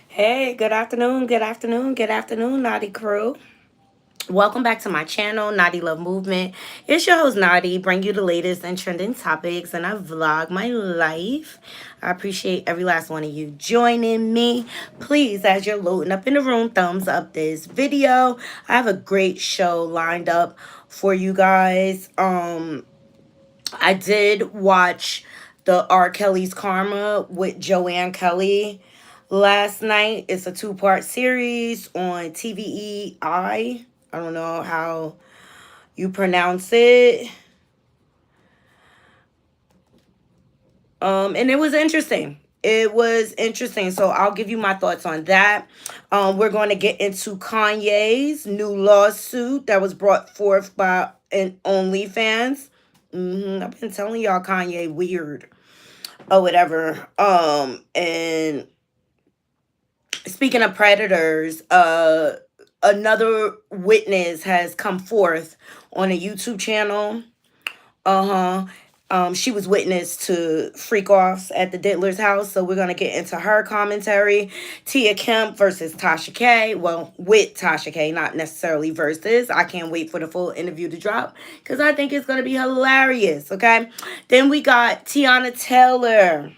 Hey, good afternoon, good afternoon, good afternoon, Naughty Crew. Welcome back to my channel, Naughty Love Movement. It's your host, Naughty, bring you the latest and trending topics, and I vlog my life. I appreciate every last one of you joining me. Please, as you're loading up in the room, thumbs up this video. I have a great show lined up for you guys. I did watch the R. Kelly's Karma with Joanne Kelly last night. It's a two-part series on TVE. I don't know how you pronounce it. And it was interesting. It was interesting. So I'll give you my thoughts on that. We're going to get into Kanye's new lawsuit that was brought forth by an OnlyFans. I've been telling y'all Kanye weird or whatever. And speaking of predators, another witness has come forth on a YouTube channel. Uh-huh. She was witness to freak offs at the Diddler's house, so we're gonna get into her commentary. Tia Kemp versus Tasha K. Well, with Tasha K, not necessarily versus. I can't wait for the full interview to drop because I think it's gonna be hilarious. Okay. Then we got Tiana Taylor.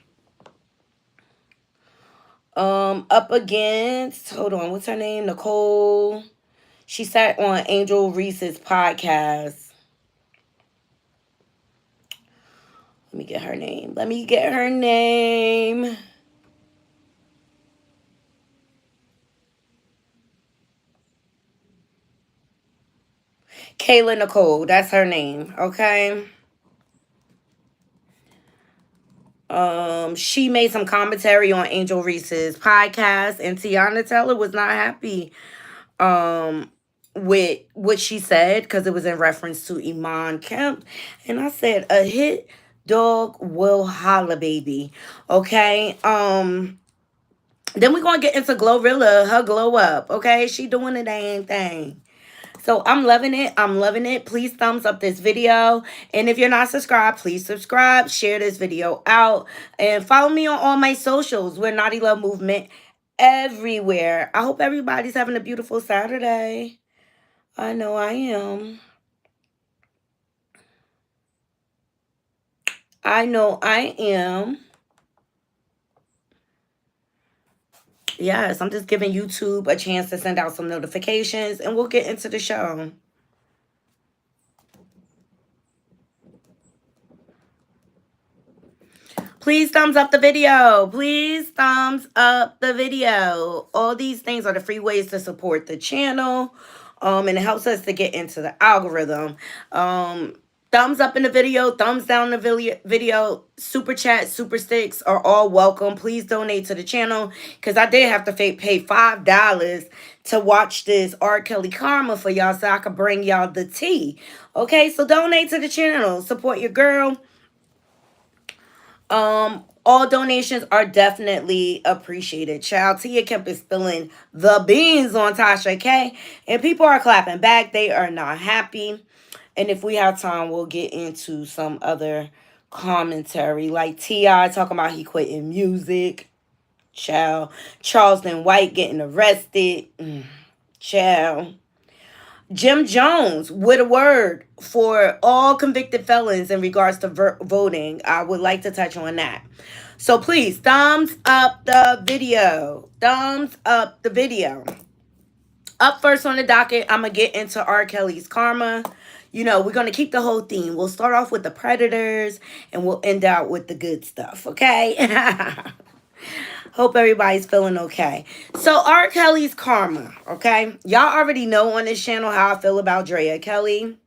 Up against, hold on, what's her name? Nicole. She sat on Angel Reese's podcast. Let me get her name. Let me get her name. Kayla Nicole. That's her name. Okay. She made some commentary on Angel Reese's podcast, and Tiana Taylor was not happy with what she said because it was in reference to Iman Kemp. And I said, a hit dog will holla, baby. Okay. Then we're gonna get into Glorilla, her glow up. Okay, she doing the dang thing. So I'm loving it. I'm loving it. Please thumbs up this video. And if you're not subscribed, please subscribe. Share this video out. And follow me on all my socials. We're Naughty Love Movement everywhere. I hope everybody's having a beautiful Saturday. I know I am. I know I am. Yes, I'm just giving YouTube a chance to send out some notifications. And we'll get into the show. Please thumbs up the video. Please thumbs up the video. All these things are the free ways to support the channel. And it helps us to get into the algorithm. Thumbs up in the video, thumbs down in the video, super chat, super sticks are all welcome. Please donate to the channel because I did have to pay $5 to watch this R. Kelly Karma for y'all so I could bring y'all the tea. Okay, so donate to the channel. Support your girl. All donations are definitely appreciated. Child, Tia Kemp is spilling the beans on Tasha, okay? And people are clapping back. They are not happy. And if we have time, we'll get into some other commentary. Like T.I. talking about he quitting music. Child. Charleston White getting arrested. Child. Jim Jones with a word for all convicted felons in regards to voting. I would like to touch on that. So please, thumbs up the video. Thumbs up the video. Up first on the docket, I'm going to get into R. Kelly's Karma. You know, we're going to keep the whole theme. We'll start off with the predators and we'll end out with the good stuff, okay? Hope everybody's feeling okay. So R. Kelly's Karma, okay? Y'all already know on this channel how I feel about Drea Kelly.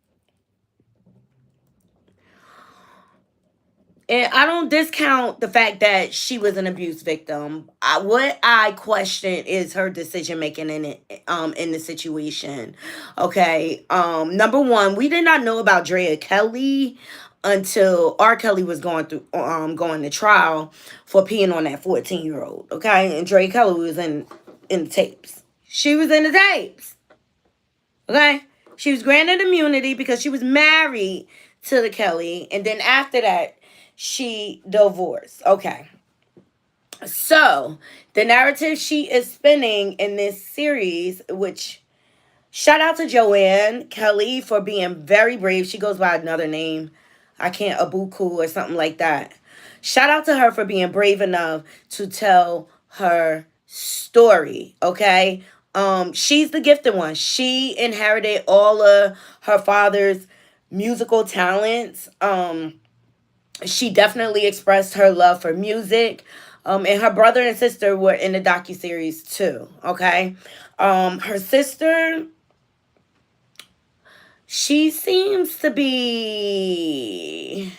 And I don't discount the fact that she was an abuse victim. What I question is her decision making in the situation. Okay. Number one, we did not know about Drea Kelly until R. Kelly was going to trial for peeing on that 14-year-old. Okay, and Drea Kelly was in the tapes. She was in the tapes. Okay, she was granted immunity because she was married to the Kelly, and then after that, she divorced. Okay. So, the narrative she is spinning in this series, which shout out to Joanne Kelly for being very brave. She goes by another name. I can't, Abuku or something like that. Shout out to her for being brave enough to tell her story, okay? She's the gifted one. She inherited all of her father's musical talents. She definitely expressed her love for music. And her brother and sister were in the docuseries too, okay? Her sister, she seems to be...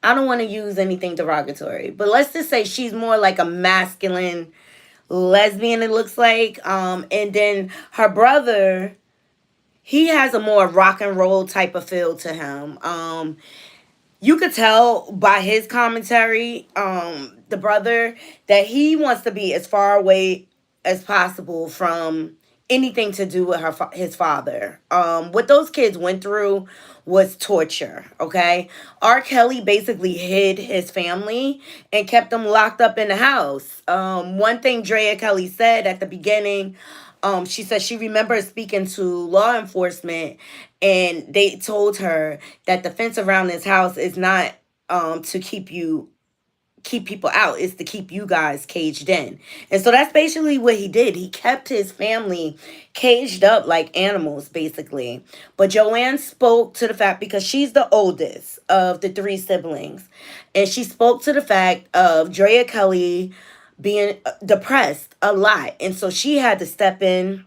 I don't want to use anything derogatory, but let's just say she's more like a masculine lesbian, it looks like. And then her brother, he has a more rock and roll type of feel to him. You could tell by his commentary, the brother, that he wants to be as far away as possible from anything to do with his father. What those kids went through was torture, okay? R. Kelly basically hid his family and kept them locked up in the house. One thing Drea Kelly said at the beginning, she said she remembers speaking to law enforcement and they told her that the fence around this house is not to keep people out, is to keep you guys caged in. And so that's basically what he did. He kept his family caged up like animals, basically. But Joanne spoke to the fact, because she's the oldest of the three siblings, and she spoke to the fact of Drea Kelly being depressed a lot. And so she had to step in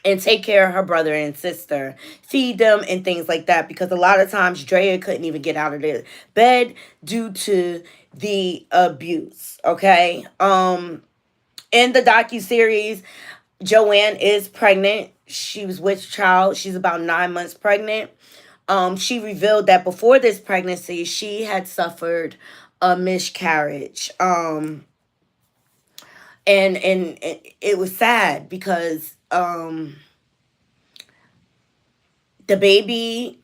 and take care of her brother and sister, feed them and things like that, because a lot of times Drea couldn't even get out of the bed due to the abuse, okay? In the docuseries, Joanne is pregnant. She was with child. She's about 9 months pregnant. She revealed that before this pregnancy, she had suffered a miscarriage. And it was sad because the baby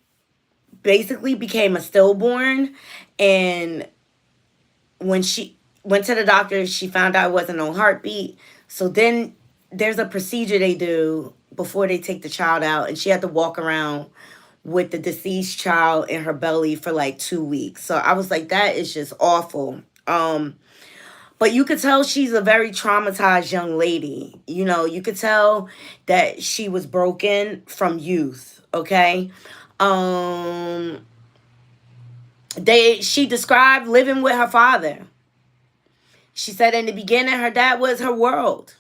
basically became a stillborn, and when she went to the doctor, she found out it wasn't no heartbeat. So then there's a procedure they do before they take the child out, and she had to walk around with the deceased child in her belly for like 2 weeks. So I was like, that is just awful. But you could tell she's a very traumatized young lady. You know, you could tell that she was broken from youth, okay? She described living with her father. She said in the beginning her dad was her world,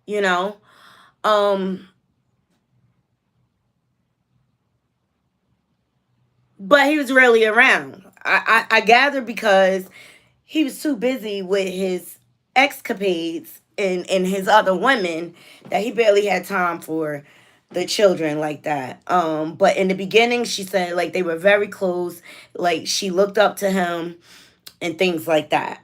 you know. Um but he was rarely around. I gather because he was too busy with his escapades and his other women that he barely had time for the children like that. But in the beginning she said like they were very close, like she looked up to him and things like that.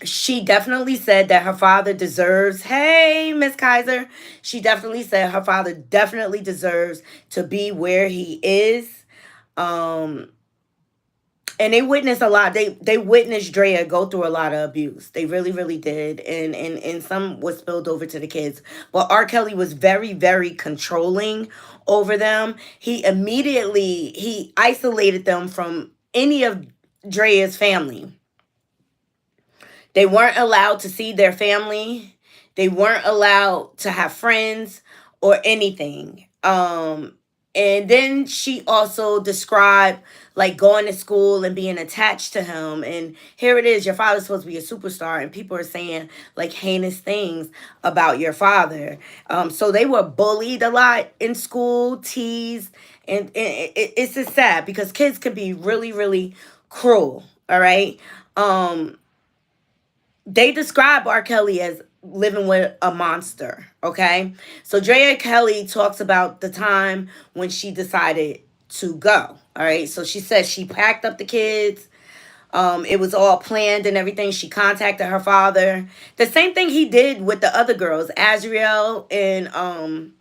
She definitely said that her father deserves, hey, Miss Kaiser. She definitely said her father definitely deserves to be where he is. Um, and they witnessed a lot. They witnessed Drea go through a lot of abuse. They really, really did. And some was spilled over to the kids. But R. Kelly was very, very controlling over them. He isolated them from any of Drea's family. They weren't allowed to see their family. They weren't allowed to have friends or anything. And then she also described like going to school and being attached to him. And here it is, your father's supposed to be a superstar, and people are saying like heinous things about your father. So they were bullied a lot in school, teased, and it's just sad because kids can be really, really cruel. All right. They describe R. Kelly as living with a monster. Okay. So Drea Kelly talks about the time when she decided to go. All right. So she said she packed up the kids. It was all planned and everything. She contacted her father. The same thing he did with the other girls, Azriel and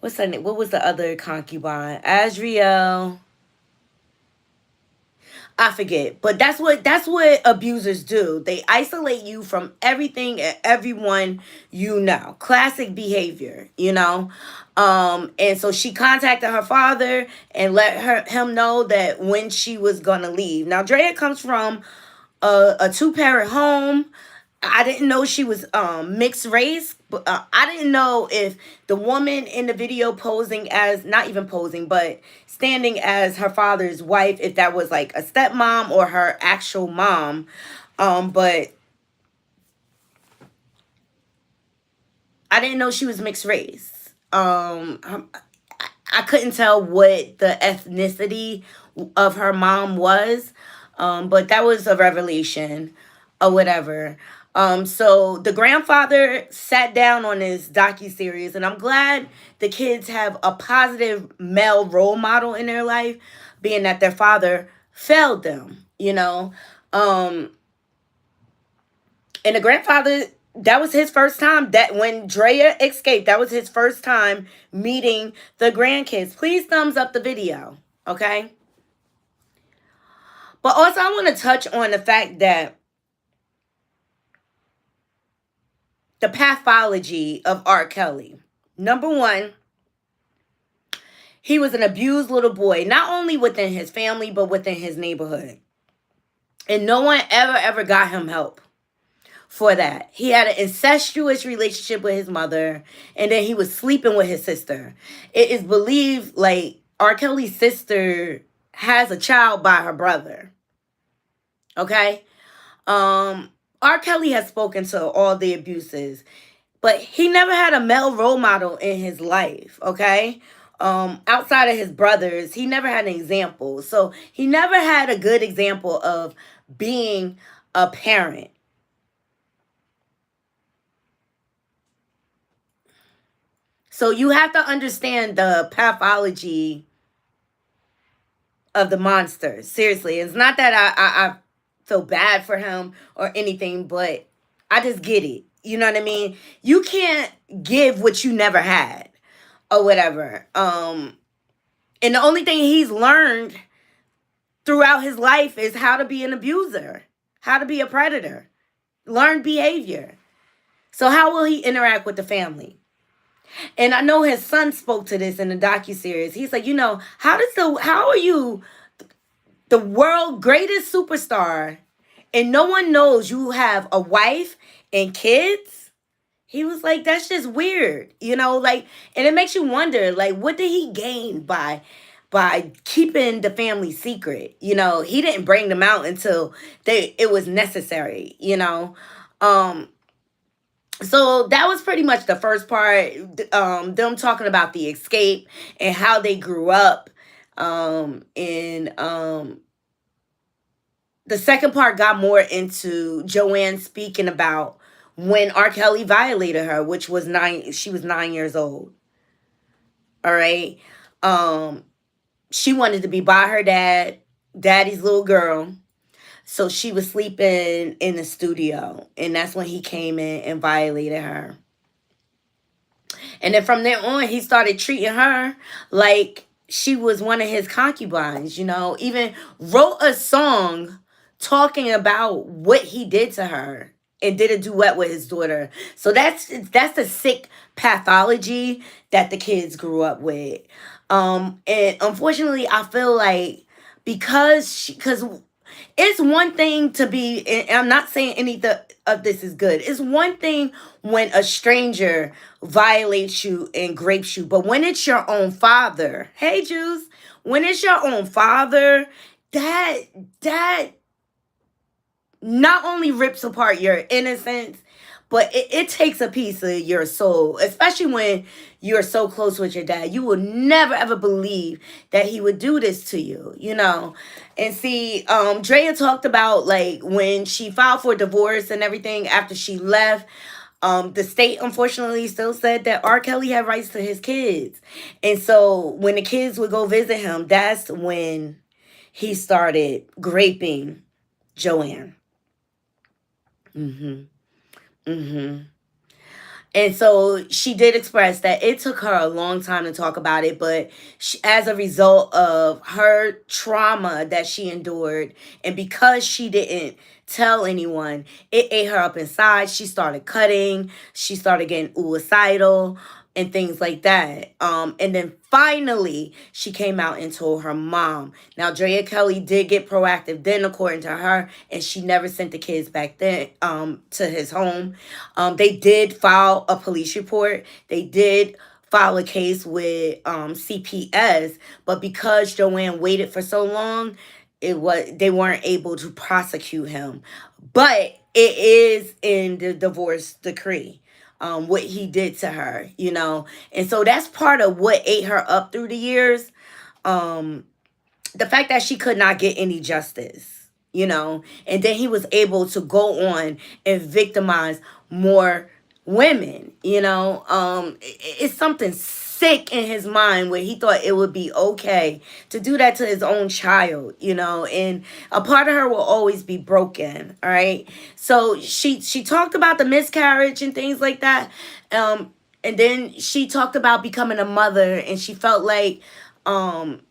what's her name? What was the other concubine? Azriel. I forget, but that's what abusers do. They isolate you from everything and everyone you know. Classic behavior, you know. And so she contacted her father and let him know that when she was gonna leave. Now Drea comes from a two-parent home. I didn't know she was mixed race, but I didn't know if the woman in the video posing as, not even posing, but standing as her father's wife, if that was like a stepmom or her actual mom. But I didn't know she was mixed race. I couldn't tell what the ethnicity of her mom was, but that was a revelation or whatever. So the grandfather sat down on this docu-series, and I'm glad the kids have a positive male role model in their life, being that their father failed them, you know. And the grandfather, that was his first time, that when Drea escaped, that was his first time meeting the grandkids. Please thumbs up the video, okay? But also I want to touch on the fact that the pathology of R. Kelly. Number one, he was an abused little boy, not only within his family, but within his neighborhood. And no one ever got him help for that. He had an incestuous relationship with his mother, and then he was sleeping with his sister. It is believed like R. Kelly's sister has a child by her brother. Okay? R. Kelly has spoken to all the abuses, but he never had a male role model in his life, okay? Outside of his brothers, he never had an example. So he never had a good example of being a parent. So you have to understand the pathology of the monster. Seriously, it's not that I feel bad for him or anything, but I just get it. You know what I mean? You can't give what you never had or whatever. And the only thing he's learned throughout his life is how to be an abuser, how to be a predator, learned behavior. So how will he interact with the family? And I know his son spoke to this in the docuseries. He's like, how are you the world greatest superstar and no one knows you have a wife and kids? He was like, that's just weird, like, and it makes you wonder, like, what did he gain by keeping the family secret? He didn't bring them out until it was necessary. Um, so that was pretty much the first part. Them talking about the escape and how they grew up. And The second part got more into Joanne speaking about when R. Kelly violated her, which was nine. She was 9 years old. All right. Um, she wanted to be by her daddy's little girl. So she was sleeping in the studio, and that's when he came in and violated her. And then from there on, he started treating her like she was one of his concubines. Even wrote a song talking about what he did to her and did a duet with his daughter. So that's the sick pathology that the kids grew up with. And unfortunately, I feel like because it's one thing to be, and I'm not saying anything of this is good. It's one thing when a stranger violates you and grapes you, but when it's your own father, hey Juice, when it's your own father, that that not only rips apart your innocence, but it takes a piece of your soul, especially when you're so close with your dad. You will never ever believe that he would do this to you. And see, Drea talked about like when she filed for divorce and everything after she left. The state unfortunately still said that R. Kelly had rights to his kids. And so when the kids would go visit him, that's when he started graping Joanne. Mm-hmm. Mm-hmm. And so she did express that it took her a long time to talk about it, but as a result of her trauma that she endured, and because she didn't tell anyone, it ate her up inside. She started cutting, she started getting suicidal and things like that. And then finally, she came out and told her mom. Now, Drea Kelly did get proactive then, according to her, and she never sent the kids back then to his home. They did file a police report. They did file a case with CPS, but because Joanne waited for so long, they weren't able to prosecute him. But it is in the divorce decree. What he did to her. And so that's part of what ate her up through the years. Um, the fact that she could not get any justice. And then he was able to go on and victimize more women. It's something sick in his mind where he thought it would be okay to do that to his own child. And a part of her will always be broken. All right. So she talked about the miscarriage and things like that. And then she talked about becoming a mother, and she felt like um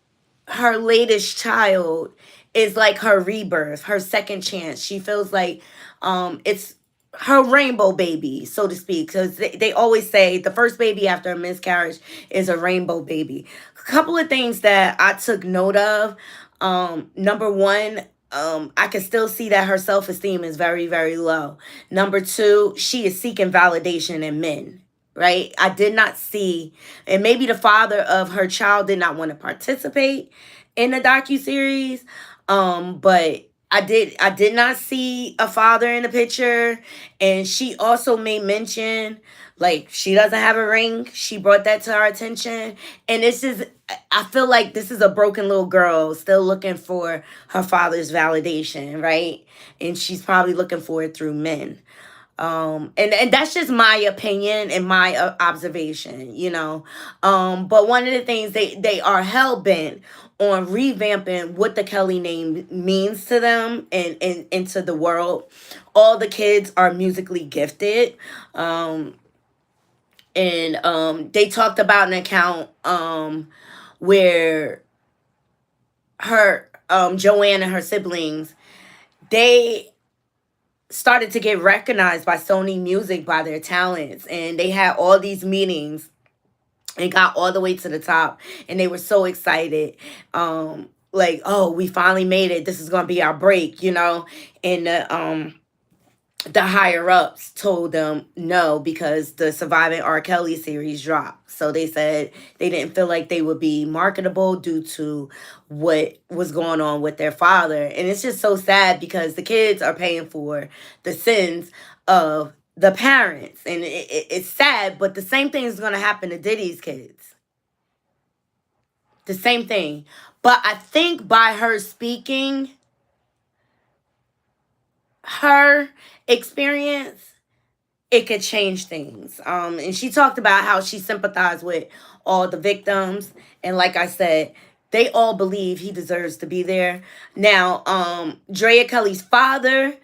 her latest child is like her rebirth, her second chance. She feels like it's her rainbow baby, so to speak, because they always say the first baby after a miscarriage is a rainbow baby. A couple of things that I took note of. Number one, I can still see that her self-esteem is very, very low. Number two, she is seeking validation in men. Right? I did not see, and maybe the father of her child did not want to participate in the docu-series. But I did not see a father in the picture. And she also made mention like she doesn't have a ring. She brought that to our attention. And this is, I feel like this is a broken little girl still looking for her father's validation, right? And she's probably looking for it through men. And that's just my opinion and my observation. But one of the things they are hell bent on revamping what the Kelly name means to them and into the world. All the kids are musically gifted. And they talked about an account where her Joanne and her siblings, they started to get recognized by Sony Music by their talents, and they had all these meetings and got all the way to the top, and they were so excited. Like, oh, we finally made it, this is gonna be our break. And the higher ups told them no because the Surviving R. Kelly series dropped. So they said they didn't feel like they would be marketable due to what was going on with their father. And it's just so sad because the kids are paying for the sins of the parents. And it's sad, but the same thing is going to happen to Diddy's kids. The same thing. But I think by her speaking, her experience, it could change things. And she talked about how she sympathized with all the victims. And like I said, they all believe he deserves to be there. Now, Drea Kelly's father,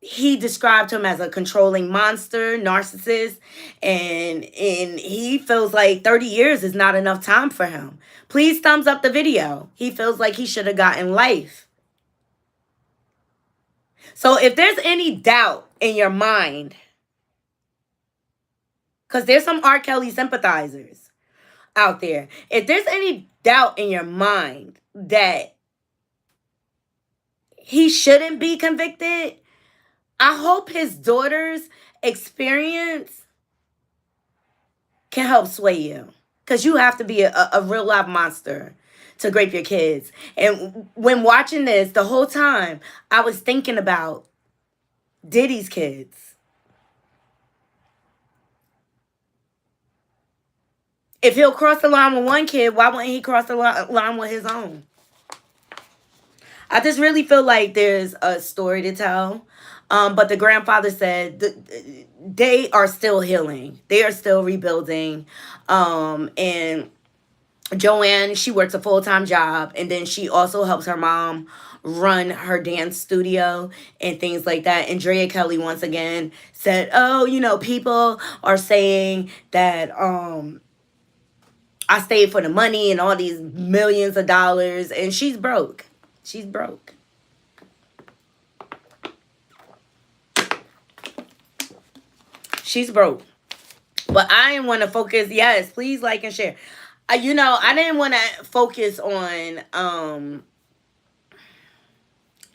he described him as a controlling monster, narcissist, and he feels like 30 years is not enough time for him. Please thumbs up the video. He feels like he should have gotten life. So if there's any doubt in your mind, because there's some R. Kelly sympathizers out there, if there's any doubt in your mind that he shouldn't be convicted, I hope his daughter's experience can help sway you. Because you have to be a real live monster to grape your kids. And when watching this, the whole time, I was thinking about Diddy's kids. If he'll cross the line with one kid, why wouldn't he cross the line with his own? I just really feel like there's a story to tell. But the grandfather said they are still healing. They are still rebuilding. And Joanne, she works a full-time job. And then she also helps her mom run her dance studio and things like that. And Drea Kelly once again said, oh, people are saying that I stayed for the money and all these millions of dollars. And she's broke. She's broke. She's broke. But I didn't want to focus. Yes, please like and share. I didn't want to focus on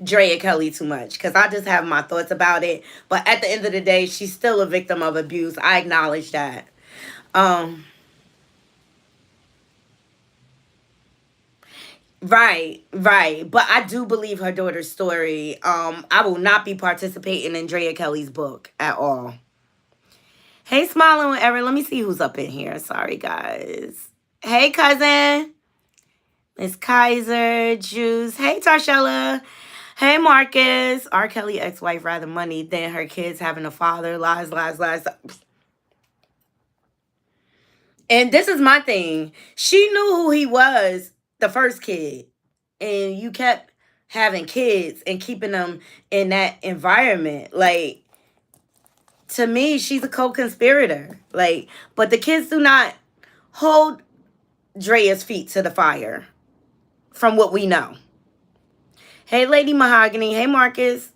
Drea Kelly too much because I just have my thoughts about it. But at the end of the day, she's still a victim of abuse. I acknowledge that. Right. But I do believe her daughter's story. I will not be participating in Drea Kelly's book at all. Hey, Smiling with Erin. Let me see who's up in here. Sorry, guys. Hey, cousin. Miss Kaiser, Juice. Hey, Tarshella. Hey, Marcus. R. Kelly ex-wife rather money than her kids having a father. Lies. And this is my thing. She knew who he was, the first kid. And you kept having kids and keeping them in that environment. Like, to me, she's a co-conspirator. Like, but the kids do not hold Drea's feet to the fire, from what we know. Hey, Lady Mahogany. Hey, Marcus.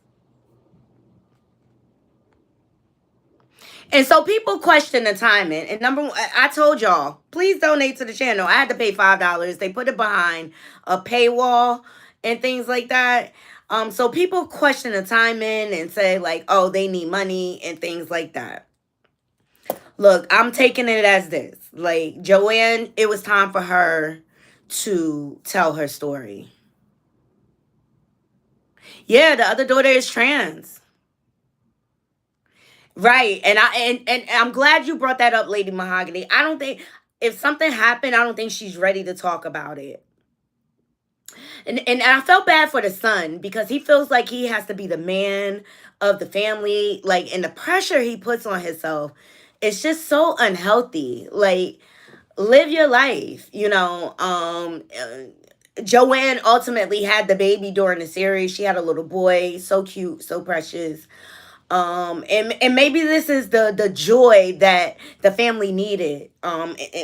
And so people question the timing. And number one, I told y'all, please donate to the channel. I had to pay $5. They put it behind a paywall and things like that. So people question the timing and say like, oh, they need money and things like that. Look, I'm taking it as this. Like, Joanne, it was time for her to tell her story. Yeah, the other daughter is trans. Right. And I'm glad you brought that up, Lady Mahogany. I don't think if something happened, I don't think she's ready to talk about it. And I felt bad for the son because he feels like he has to be the man of the family. Like, and the pressure he puts on himself, it's just so unhealthy. Like, live your life, Joanne ultimately had the baby during the series. She had a little boy, so cute, so precious. And maybe this is the joy that the family needed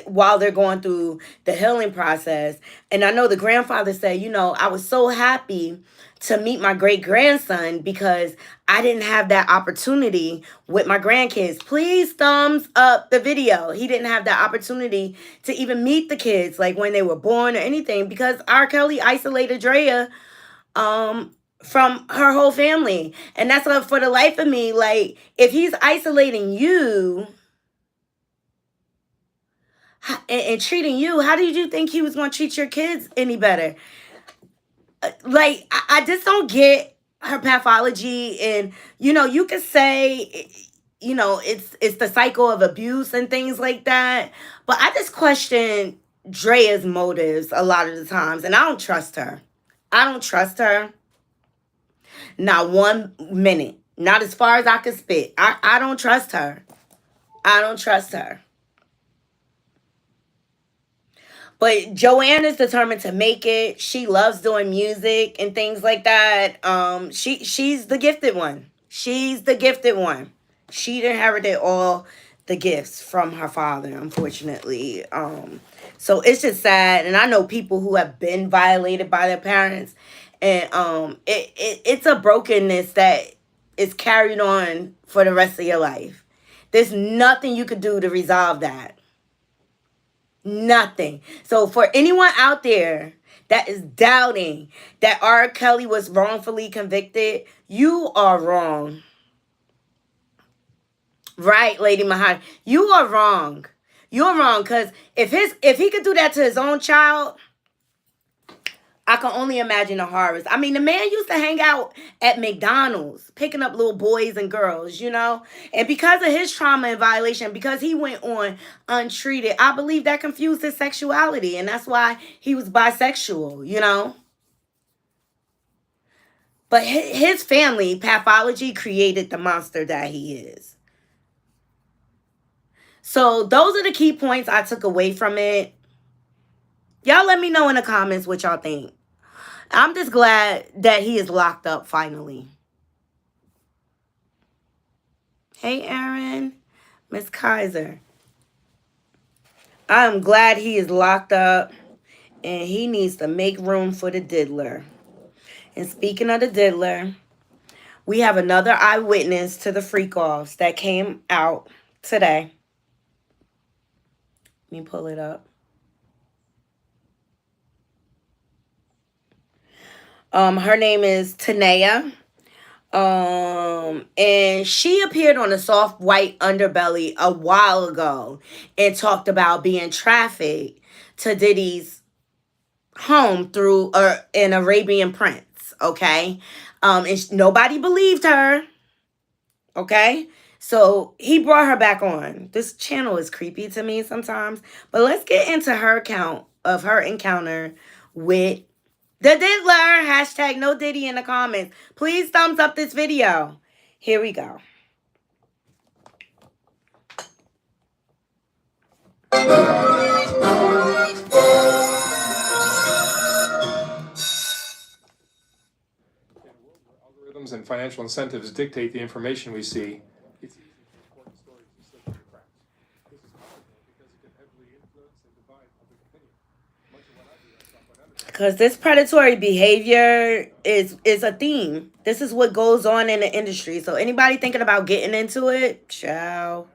while they're going through the healing process. And I know the grandfather said, I was so happy to meet my great grandson because I didn't have that opportunity with my grandkids. Please thumbs up the video. He didn't have that opportunity to even meet the kids like when they were born or anything because R. Kelly isolated Drea from her whole family. And that's what, for the life of me, like, if he's isolating you and treating you, how did you think he was going to treat your kids any better? Like, I just don't get her pathology. And you could say, it's the cycle of abuse and things like that, but I just question Drea's motives a lot of the times, and I don't trust her. I don't trust her. Not 1 minute. Not as far as I can spit. I don't trust her. I don't trust her. But Joanne is determined to make it. She loves doing music and things like that. She's the gifted one. She's the gifted one. She inherited all the gifts from her father, unfortunately. So it's just sad. And I know people who have been violated by their parents. And it's a brokenness that is carried on for the rest of your life. There's nothing you could do to resolve that. Nothing. So for anyone out there that is doubting that R. Kelly was wrongfully convicted, you are wrong. Right, Lady Mahad. You are wrong. You're wrong. Because if he could do that to his own child, I can only imagine the horrors. I mean, the man used to hang out at McDonald's, picking up little boys and girls, And because of his trauma and violation, because he went on untreated, I believe that confused his sexuality. And that's why he was bisexual. But his family pathology created the monster that he is. So those are the key points I took away from it. Y'all let me know in the comments what y'all think. I'm just glad that he is locked up finally. Hey, Aaron. Miss Kaiser. I'm glad he is locked up, and he needs to make room for the diddler. And speaking of the diddler, we have another eyewitness to the freak-offs that came out today. Let me pull it up. Her name is Tanea. And she appeared on a Soft White Underbelly a while ago and talked about being trafficked to Diddy's home through an Arabian prince. Okay. And nobody believed her. Okay. So he brought her back on. This channel is creepy to me sometimes. But let's get into her account of her encounter with the diddler. Hashtag no Diddy in the comments. Please thumbs up this video. Here we go. Algorithms and financial incentives dictate the information we see. It's easy for important stories to slip through the cracks. This is harmful because it can heavily influence and divide public opinion. Much of what I do is self-identified. Because this predatory behavior is a theme. This is what goes on in the industry. So anybody thinking about getting into it, ciao.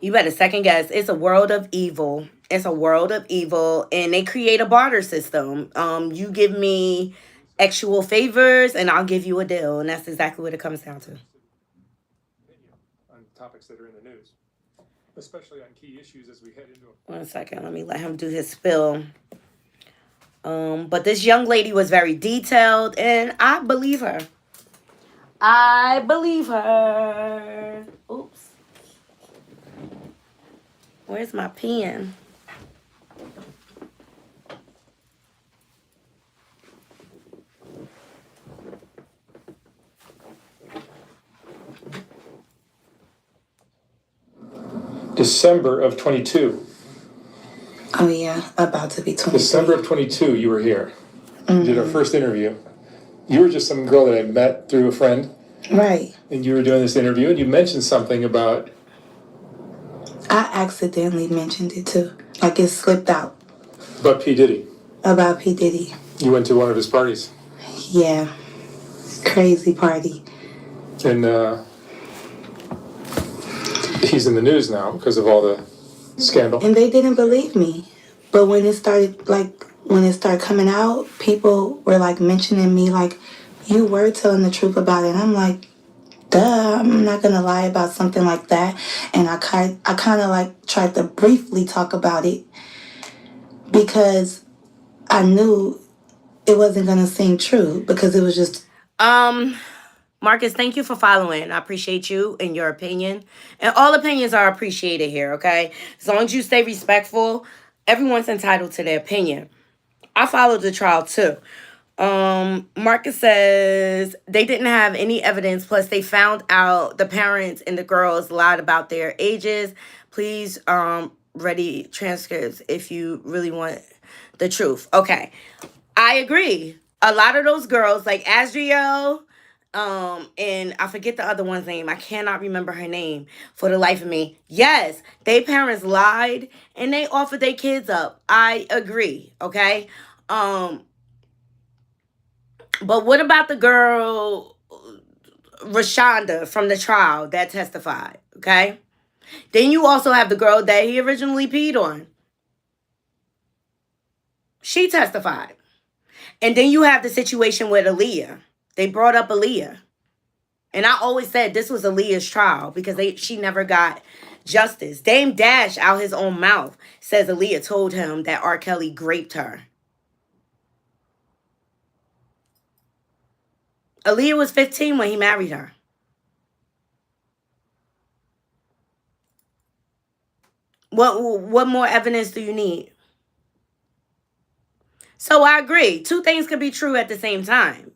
You better second guess. It's a world of evil. It's a world of evil, and they create a barter system. You give me actual favors, and I'll give you a deal, and that's exactly what it comes down to. On topics that are in the news, especially on key issues as we head into. 1 second, let me let him do his spill. But this young lady was very detailed, and I believe her. I believe her. Oops. Where's my pen? December of 22. Oh, yeah, about to be 20. December of 22, you were here. You did our first interview. You were just some girl that I met through a friend. Right. And you were doing this interview, and you mentioned something about... I accidentally mentioned it, too. Like, it slipped out. About P. Diddy. About P. Diddy. You went to one of his parties. Yeah. Crazy party. And, he's in the news now because of all the scandal. And they didn't believe me. But when it started, like, when it started coming out, people were like mentioning me like, you were telling the truth about it. And I'm like, duh, I'm not gonna lie about something like that. And I kind of like tried to briefly talk about it because I knew it wasn't gonna seem true because it was just. Marcus, thank you for following. I appreciate you and your opinion. And all opinions are appreciated here, okay? As long as you stay respectful, everyone's entitled to their opinion. I followed the trial too. Marcus says they didn't have any evidence, plus they found out the parents and the girls lied about their ages. Please ready transcripts if you really want the truth. Okay. I agree. A lot of those girls, like Asriel, and I forget the other one's name. I cannot remember her name for the life of me. Yes, they parents lied and they offered their kids up. I agree. Okay. But what about the girl Rashonda from the trial that testified? Okay. Then you also have the girl that he originally peed on. She testified. And then you have the situation with Aaliyah. They brought up Aaliyah. And I always said this was Aaliyah's trial because she never got justice. Dame Dash, out his own mouth, says Aaliyah told him that R. Kelly raped her. Aaliyah was 15 when he married her. What more evidence do you need? So I agree. Two things could be true at the same time.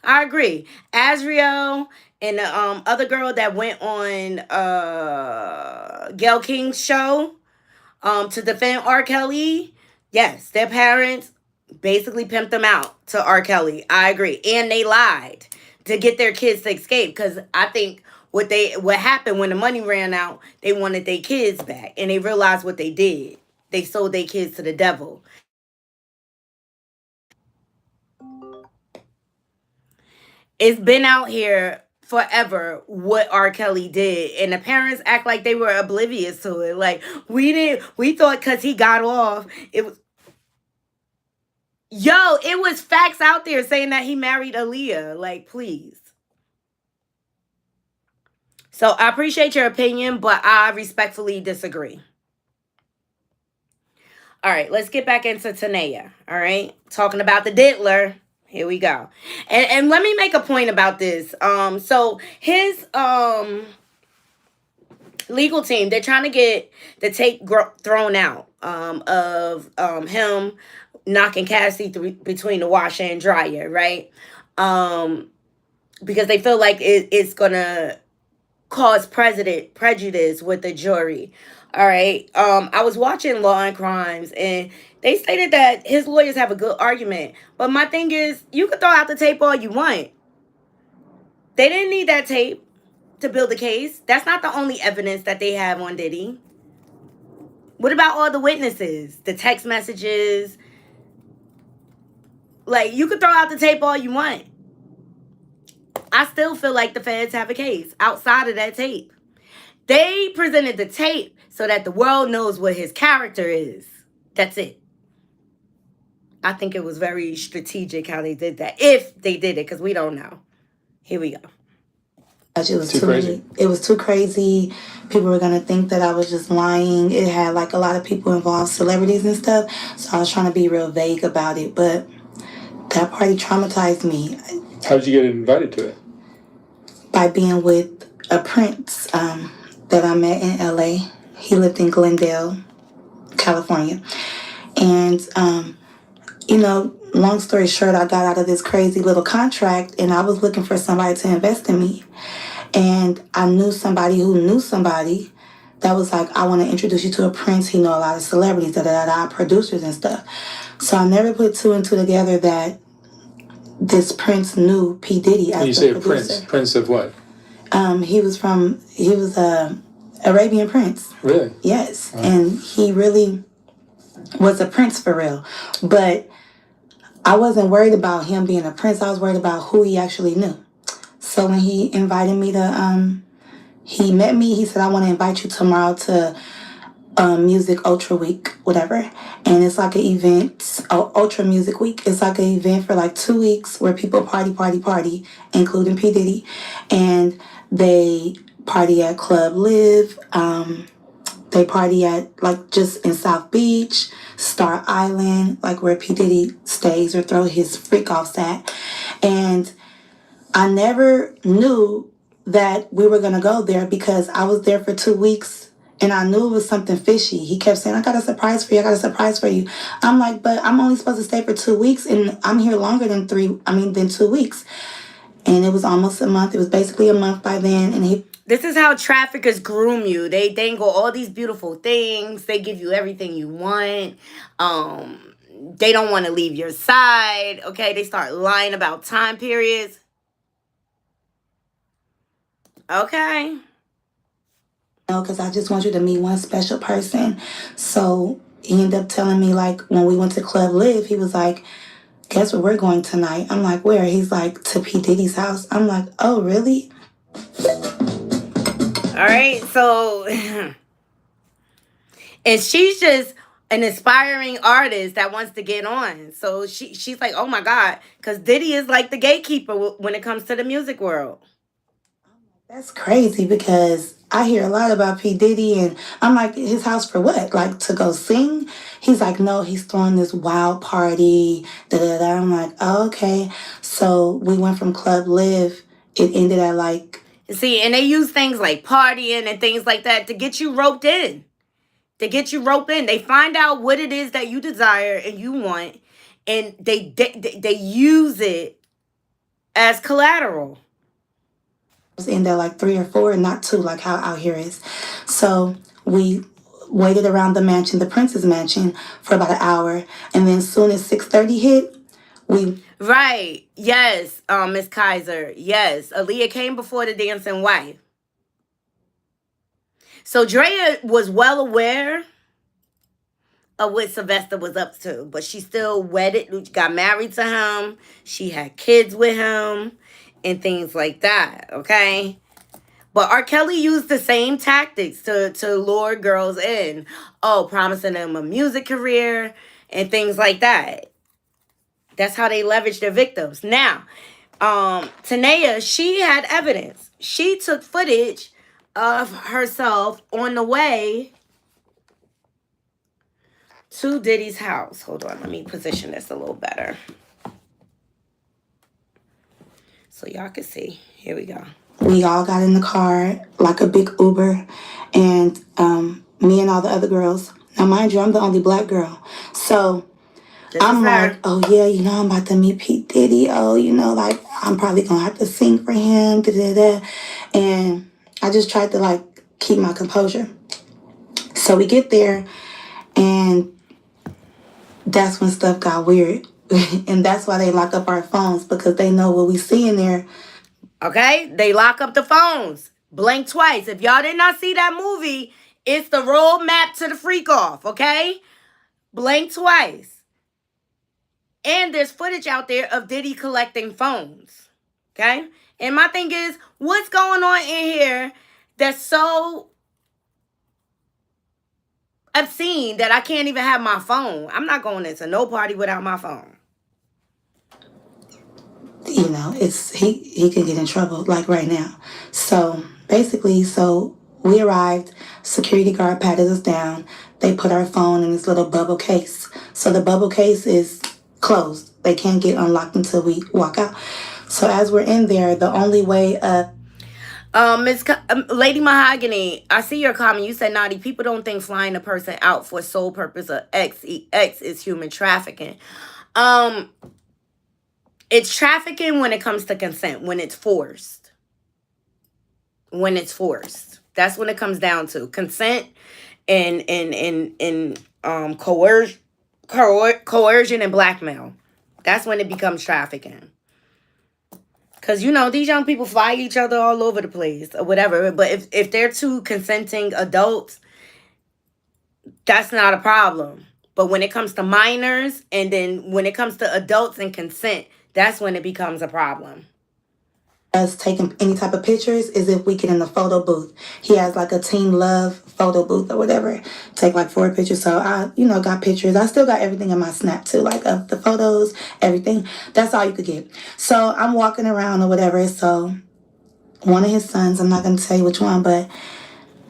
I agree. Asriel and the other girl that went on Gail King's show to defend R. Kelly. Yes, their parents basically pimped them out to R. Kelly. I agree. And they lied to get their kids to escape because I think what happened when the money ran out, they wanted their kids back and they realized what they did. They sold their kids to the devil. It's been out here forever what R. Kelly did, and the parents act like they were oblivious to it. Like we thought because he got off, it was it was facts out there saying that he married Aaliyah. Like, please. So I appreciate your opinion, but I respectfully disagree. All right, let's get back into Tanea. All right, talking about the diddler. Here we go. And let me make a point about this. So his legal team, they're trying to get the tape thrown out of him knocking Cassie between the washer and dryer, right? Because they feel like it's gonna cause prejudice with the jury. All right. I was watching Law and Crimes, and they stated that his lawyers have a good argument. But my thing is, you can throw out the tape all you want. They didn't need that tape to build a case. That's not the only evidence that they have on Diddy. What about all the witnesses, the text messages? Like, you could throw out the tape all you want. I still feel like the feds have a case outside of that tape. They presented the tape so that the world knows what his character is. That's it. I think it was very strategic how they did that. If they did it, because we don't know. Here we go. It was too crazy. It was too crazy. People were gonna think that I was just lying. It had like a lot of people involved, celebrities and stuff. So I was trying to be real vague about it, but that party traumatized me. How did you get invited to it? By being with a prince that I met in LA. He lived in Glendale, California. And long story short, I got out of this crazy little contract and I was looking for somebody to invest in me. And I knew somebody who knew somebody that was like, I want to introduce you to a prince. He know a lot of celebrities, producers and stuff. So I never put two and two together that this prince knew P. Diddy as when you say producer. Prince of what? He was a Arabian prince. Really? Yes. And he really was a prince for real. But I wasn't worried about him being a prince. I was worried about who he actually knew. So when he invited me to, he met me, he said, I want to invite you tomorrow to Music Ultra Week, whatever. And it's like an event, Ultra Music Week. It's like an event for like 2 weeks where people party, party, party, including P. Diddy. And they party at Club Live. They party at like just in South Beach, Star Island, like where P. Diddy stays or throw his freak offs at. And I never knew that we were going to go there because I was there for 2 weeks and I knew it was something fishy. He kept saying, I got a surprise for you. I got a surprise for you. I'm like, but I'm only supposed to stay for 2 weeks and I'm here longer than than 2 weeks. And it was almost a month. It was basically a month by then. And he, This is how traffickers groom you. They dangle all these beautiful things. They give you everything you want. They don't want to leave your side. Okay, they start lying about time periods. Okay. because I just want you to meet one special person. So he ended up telling me, like, when we went to Club Live, he was like, guess where we're going tonight? I'm like, where? He's like, to P. Diddy's house. I'm like, oh, really? All right. So, and she's just an aspiring artist that wants to get on. So she's like, oh my God, because Diddy is like the gatekeeper when it comes to the music world. That's crazy because I hear a lot about P. Diddy and I'm like, his house for what? Like to go sing? He's like, no, he's throwing this wild party. Da da da. I'm like, oh, okay. So we went from Club Live. It ended at like, See, and they use things like partying and things like that to get you roped in. To get you roped in. They find out what it is that you desire and you want, and they use it as collateral. was in there like 3 or 4, not 2, like how out here is. So we waited around the mansion, the Prince's mansion, for about an hour. And then as soon as 6:30 hit, we Right. Yes, Miss Kaiser. Yes. Aaliyah came before the dancing wife. So Drea was well aware of what Sylvester was up to, but she still wedded, got married to him. She had kids with him and things like that. Okay. But R. Kelly used the same tactics to lure girls in. Oh, promising them a music career and things like that. That's how they leverage their victims. Now, Tanea, she had evidence. She took footage of herself on the way to Diddy's house. Hold on, let me position this a little better so y'all can see. Here we go. we all got in the car like a big Uber, and me and all the other girls. Now, mind you, I'm the only black girl. So This I'm is like, her. oh yeah, I'm about to meet Pete Diddy. Oh, like I'm probably gonna have to sing for him. Da da da. And I just tried to like keep my composure. So we get there, and that's when stuff got weird. And that's why they lock up our phones because they know what we see in there. Okay? They lock up the phones. Blink twice. If y'all did not see that movie, it's the roadmap to the freak off. Okay? Blink twice. And there's footage out there of Diddy collecting phones. Okay? And my thing is, what's going on in here that's so obscene that I can't even have my phone? I'm not going into no party without my phone. It's he could get in trouble like right now. So basically, we arrived. Security guard patted us down. They put our phone in this little bubble case. So the bubble case is closed. They can't get unlocked until we walk out. So as we're in there, the only way Lady Mahogany, I see your comment. You said, Knotty, people don't think flying a person out for sole purpose of X is human trafficking. It's trafficking when it comes to consent, when it's forced. When it's forced. That's when it comes down to consent and coercion and blackmail. That's when it becomes trafficking. Because, these young people fly each other all over the place or whatever. But if they're two consenting adults, that's not a problem. But when it comes to minors and then when it comes to adults and consent, that's when it becomes a problem. us taking any type of pictures is if we get in the photo booth. He has like a Team Love photo booth or whatever. Take like 4 pictures. So I, got pictures. I still got everything in my Snap too, like of the photos, everything. That's all you could get. So I'm walking around or whatever. So one of his sons, I'm not going to tell you which one, but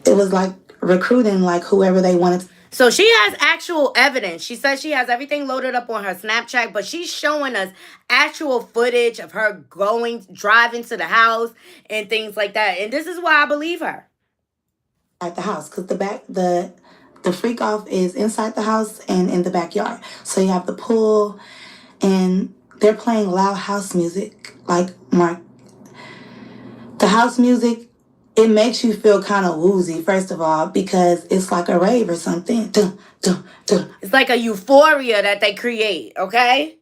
it was like recruiting like whoever they wanted. So she has actual evidence. She says she has everything loaded up on her Snapchat, but she's showing us actual footage of her driving to the house and things like that. And this is why I believe her. At the house, because the freak off is inside the house and in the backyard. So you have the pool, and they're playing loud house music. Like, Mark, the house music, it makes you feel kind of woozy, first of all, because it's like a rave or something. Dun, dun, dun. It's like a euphoria that they create, okay?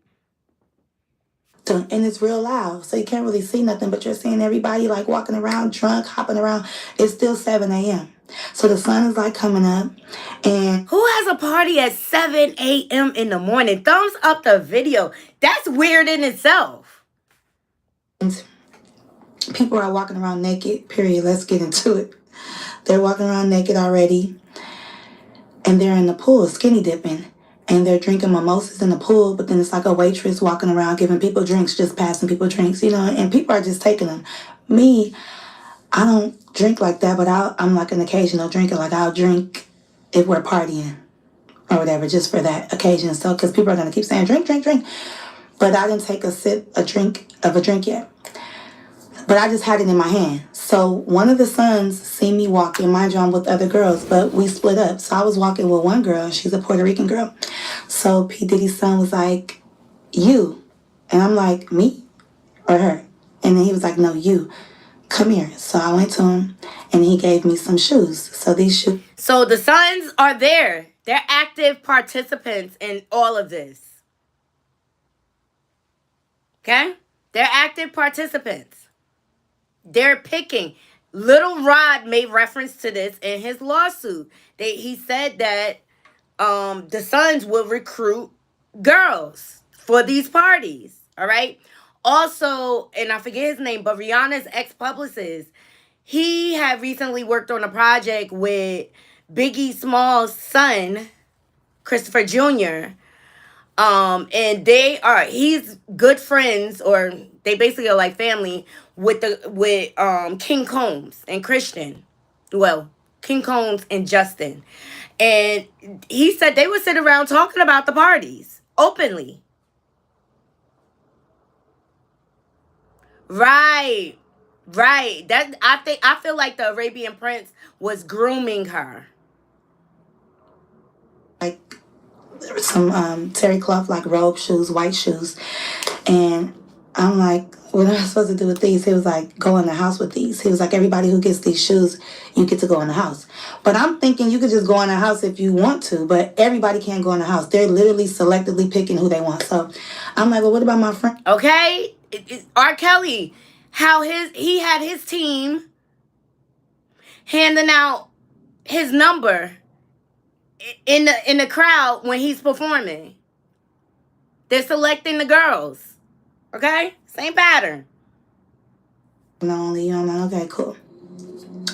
Dun, and it's real loud, so you can't really see nothing, but you're seeing everybody like walking around, drunk, hopping around. It's still 7 a.m. So the sun is like coming up, and who has a party at 7 a.m. in the morning? Thumbs up the video. That's weird in itself. And people are walking around naked, period. Let's get into it. They're walking around naked already, and they're in the pool skinny dipping, and they're drinking mimosas in the pool, but then it's like a waitress walking around giving people drinks, just passing people drinks, and people are just taking them. Me, I don't drink like that, but I'm like an occasional drinker. Like, I'll drink if we're partying or whatever, just for that occasion. So, because people are going to keep saying, drink, drink, drink. But I didn't take a drink yet. But I just had it in my hand. So one of the sons seen me walking. Mind you, I'm with other girls, but we split up. So I was walking with one girl. She's a Puerto Rican girl. So P. Diddy's son was like, you. And I'm like, me or her? And then he was like, no, you. Come here. So I went to him, and he gave me some shoes. So these shoes. So the sons are there. They're active participants in all of this. Okay? They're active participants. They're picking. Little Rod made reference to this in his lawsuit. He said that the sons will recruit girls for these parties. All right? Also, and I forget his name, but Rihanna's ex-publicist, he had recently worked on a project with Biggie Small's son, Christopher Jr. And he's good friends, or they basically are like family with King Combs and Christian. Well, King Combs and Justin. And he said they would sit around talking about the parties openly. Right. That I feel like the Arabian Prince was grooming her. Like some terry cloth, like robe shoes, white shoes. And I'm like, what am I supposed to do with these? He was like, go in the house with these. He was like, everybody who gets these shoes, you get to go in the house. But I'm thinking you could just go in the house if you want to, but everybody can't go in the house. They're literally selectively picking who they want. So I'm like, well, what about my friend? Okay, R. Kelly, how he had his team handing out his number in the crowd when he's performing. They're selecting the girls. Okay? Same pattern. Not only you, I'm like, okay, cool.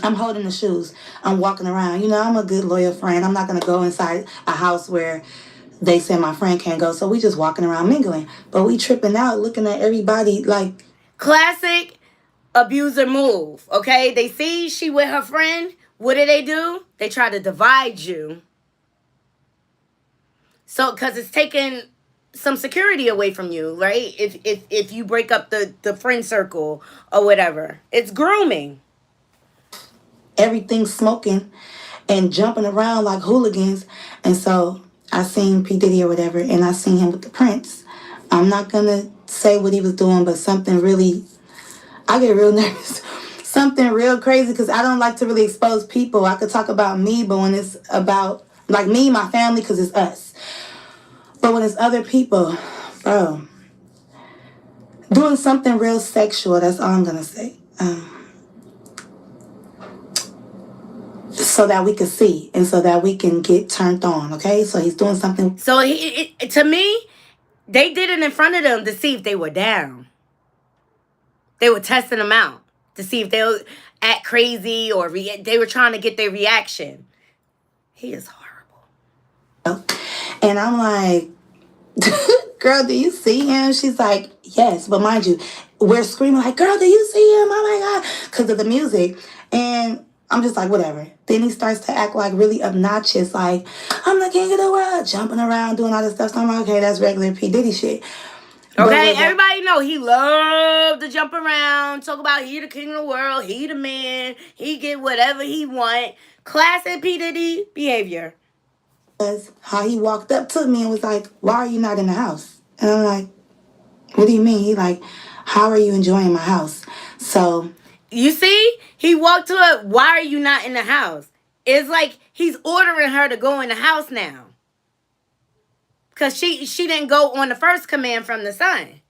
I'm holding the shoes. I'm walking around. I'm a good loyal friend. I'm not going to go inside a house where they say my friend can't go. So we just walking around mingling. But we tripping out, looking at everybody like... Classic abuser move, okay? They see she with her friend. What do? They try to divide you. So, because it's taking some security away from you, right? If you break up the friend circle or whatever. It's grooming. Everything's smoking and jumping around like hooligans. And so I seen P. Diddy or whatever, and I seen him with the Prince. I'm not going to say what he was doing, but something really... I get real nervous. Something real crazy, because I don't like to really expose people. I could talk about me, but when it's about, like, me, my family, because it's us. But when it's other people, bro, doing something real sexual, that's all I'm going to say. So that we can see and so that we can get turned on, okay? So he's doing something. So to me, they did it in front of them to see if they were down. They were testing him out to see if they'll act crazy or they were trying to get their reaction. He is horrible. And I'm like, girl, do you see him? She's like, yes. But mind you, we're screaming like, girl, do you see him? Oh my God. Because of the music. And I'm just like, whatever. Then he starts to act like really obnoxious, like, I'm the king of the world, jumping around, doing all this stuff. So I'm like, okay, that's regular P. Diddy shit. Okay, everybody know he loved to jump around, talk about he the king of the world, he the man, he get whatever he want. Classic P. Diddy behavior. How he walked up to me and was like, why are you not in the house? And I'm like, what do you mean? He like, how are you enjoying my house? So you see, he walked to her, why are you not in the house? It's like he's ordering her to go in the house now. Because she didn't go on the first command from the son.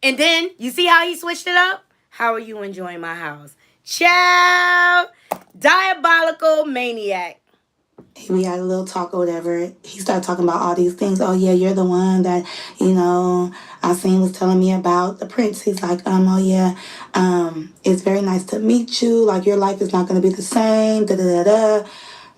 And then, you see how he switched it up? How are you enjoying my house? Child, diabolical maniac. We had a little talk or whatever. He started talking about all these things. Oh yeah, you're the one that, I seen was telling me about the prince. He's like, oh yeah, it's very nice to meet you. Like your life is not gonna be the same. Da da da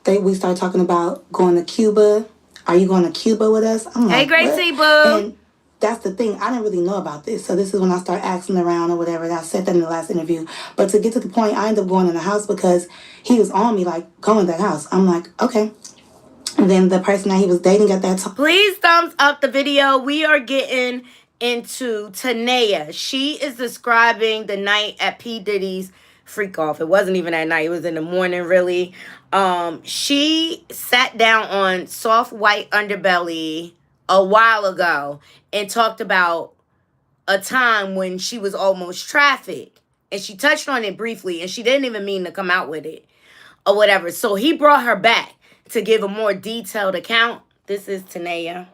da. We started talking about going to Cuba. Are you going to Cuba with us? I'm Hey, like, Great what? T, boo. And that's the thing. I didn't really know about this. So this is when I start asking around or whatever. And I said that in the last interview. But to get to the point, I ended up going in the house because he was on me, like, go in that house. I'm like, okay. And then the person that he was dating at that time. Please thumbs up the video. We are getting into Tanea. She is describing the night at P. Diddy's freak off. It wasn't even at night. It was in the morning, really. She sat down on Soft White Underbelly a while ago and talked about a time when she was almost trafficked. And she touched on it briefly, and she didn't even mean to come out with it or whatever. So he brought her back to give a more detailed account. This is Tanea.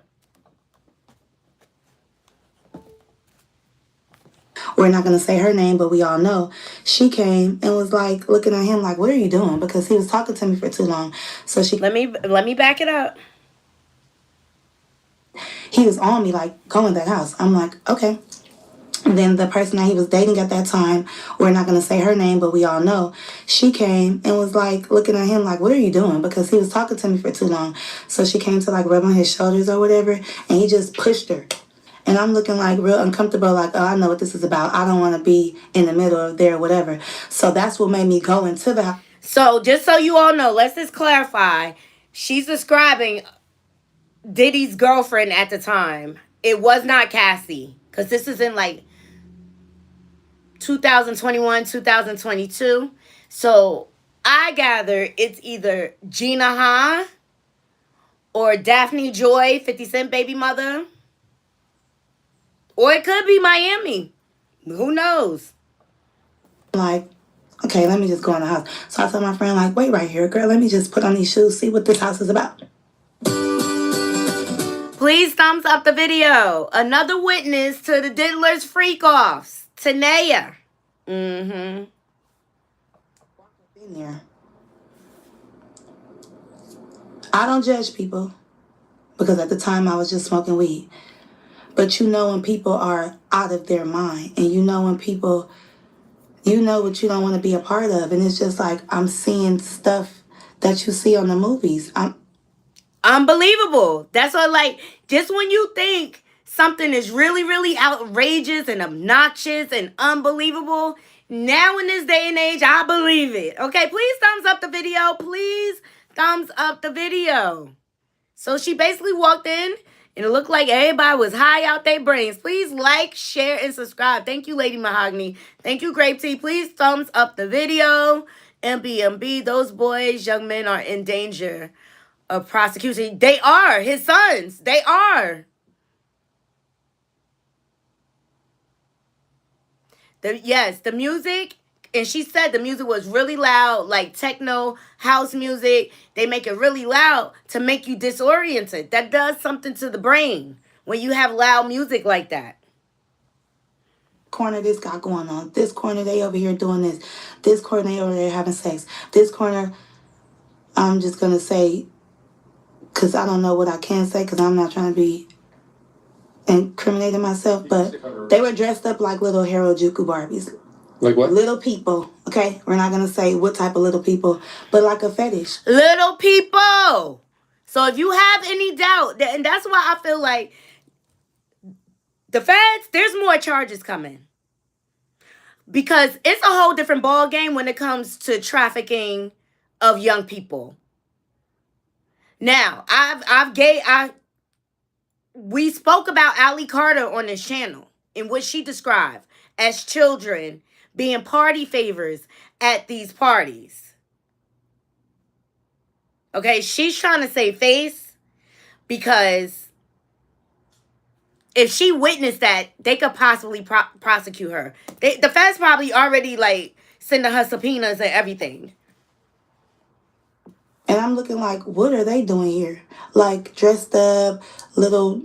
We're not going to say her name, but we all know. She came and was like looking at him like, what are you doing? Because he was talking to me for too long. So she... Let me back it up. He was on me like, go in that house. I'm like, okay. And then the person that he was dating at that time, we're not going to say her name, but we all know. She came and was like looking at him like, what are you doing? Because he was talking to me for too long. So she came to like rub on his shoulders or whatever. And he just pushed her. And I'm looking like real uncomfortable, like, oh, I know what this is about. I don't want to be in the middle of there, whatever. So that's what made me go into the house. So just so you all know, let's just clarify. She's describing Diddy's girlfriend at the time. It was not Cassie. Because this is in like 2021, 2022. So I gather it's either Gina Ha or Daphne Joy, 50 Cent baby mother. Or it could be Miami. Who knows? Like, okay, let me just go in the house. So I told my friend, like, wait right here, girl. Let me just put on these shoes, see what this house is about. Please thumbs up the video. Another witness to the Diddler's freak-offs. Tanea. Mm-hmm. In there. I don't judge people because at the time I was just smoking weed. But you know when people are out of their mind and you know when people, you know what you don't want to be a part of. And it's just like I'm seeing stuff that you see on the movies. Unbelievable. That's what, like, just when you think something is really, really outrageous and obnoxious and unbelievable, now in this day and age, I believe it. Okay, please thumbs up the video. Please thumbs up the video. So she basically walked in and it looked like everybody was high out their brains. Please like, share, and subscribe. Thank you, Lady Mahogany. Thank you, Grape Tea. Please thumbs up the video. MBMB, those boys, young men are in danger of prosecution. They are his sons. They are. The music, and she said the music was really loud, like techno house music. They make it really loud to make you disoriented. That does something to the brain when you have loud music like that. Corner, this got going on. This corner, they over here doing this. This corner, they over there having sex. This corner, I'm just going to say, because I don't know what I can say because I'm not trying to be incriminating myself, but they were dressed up like little Harajuku Barbies. Like what? Little people, okay? We're not gonna say what type of little people, but like a fetish. Little people. So if you have any doubt, and that's why I feel like the feds, there's more charges coming. Because it's a whole different ball game when it comes to trafficking of young people. Now, we spoke about Allie Carter on this channel in which she described as children being party favors at these parties. Okay, she's trying to save face because if she witnessed that, they could possibly prosecute her. The feds probably already like sending her subpoenas and everything. And I'm looking like, what are they doing here? Like dressed up, little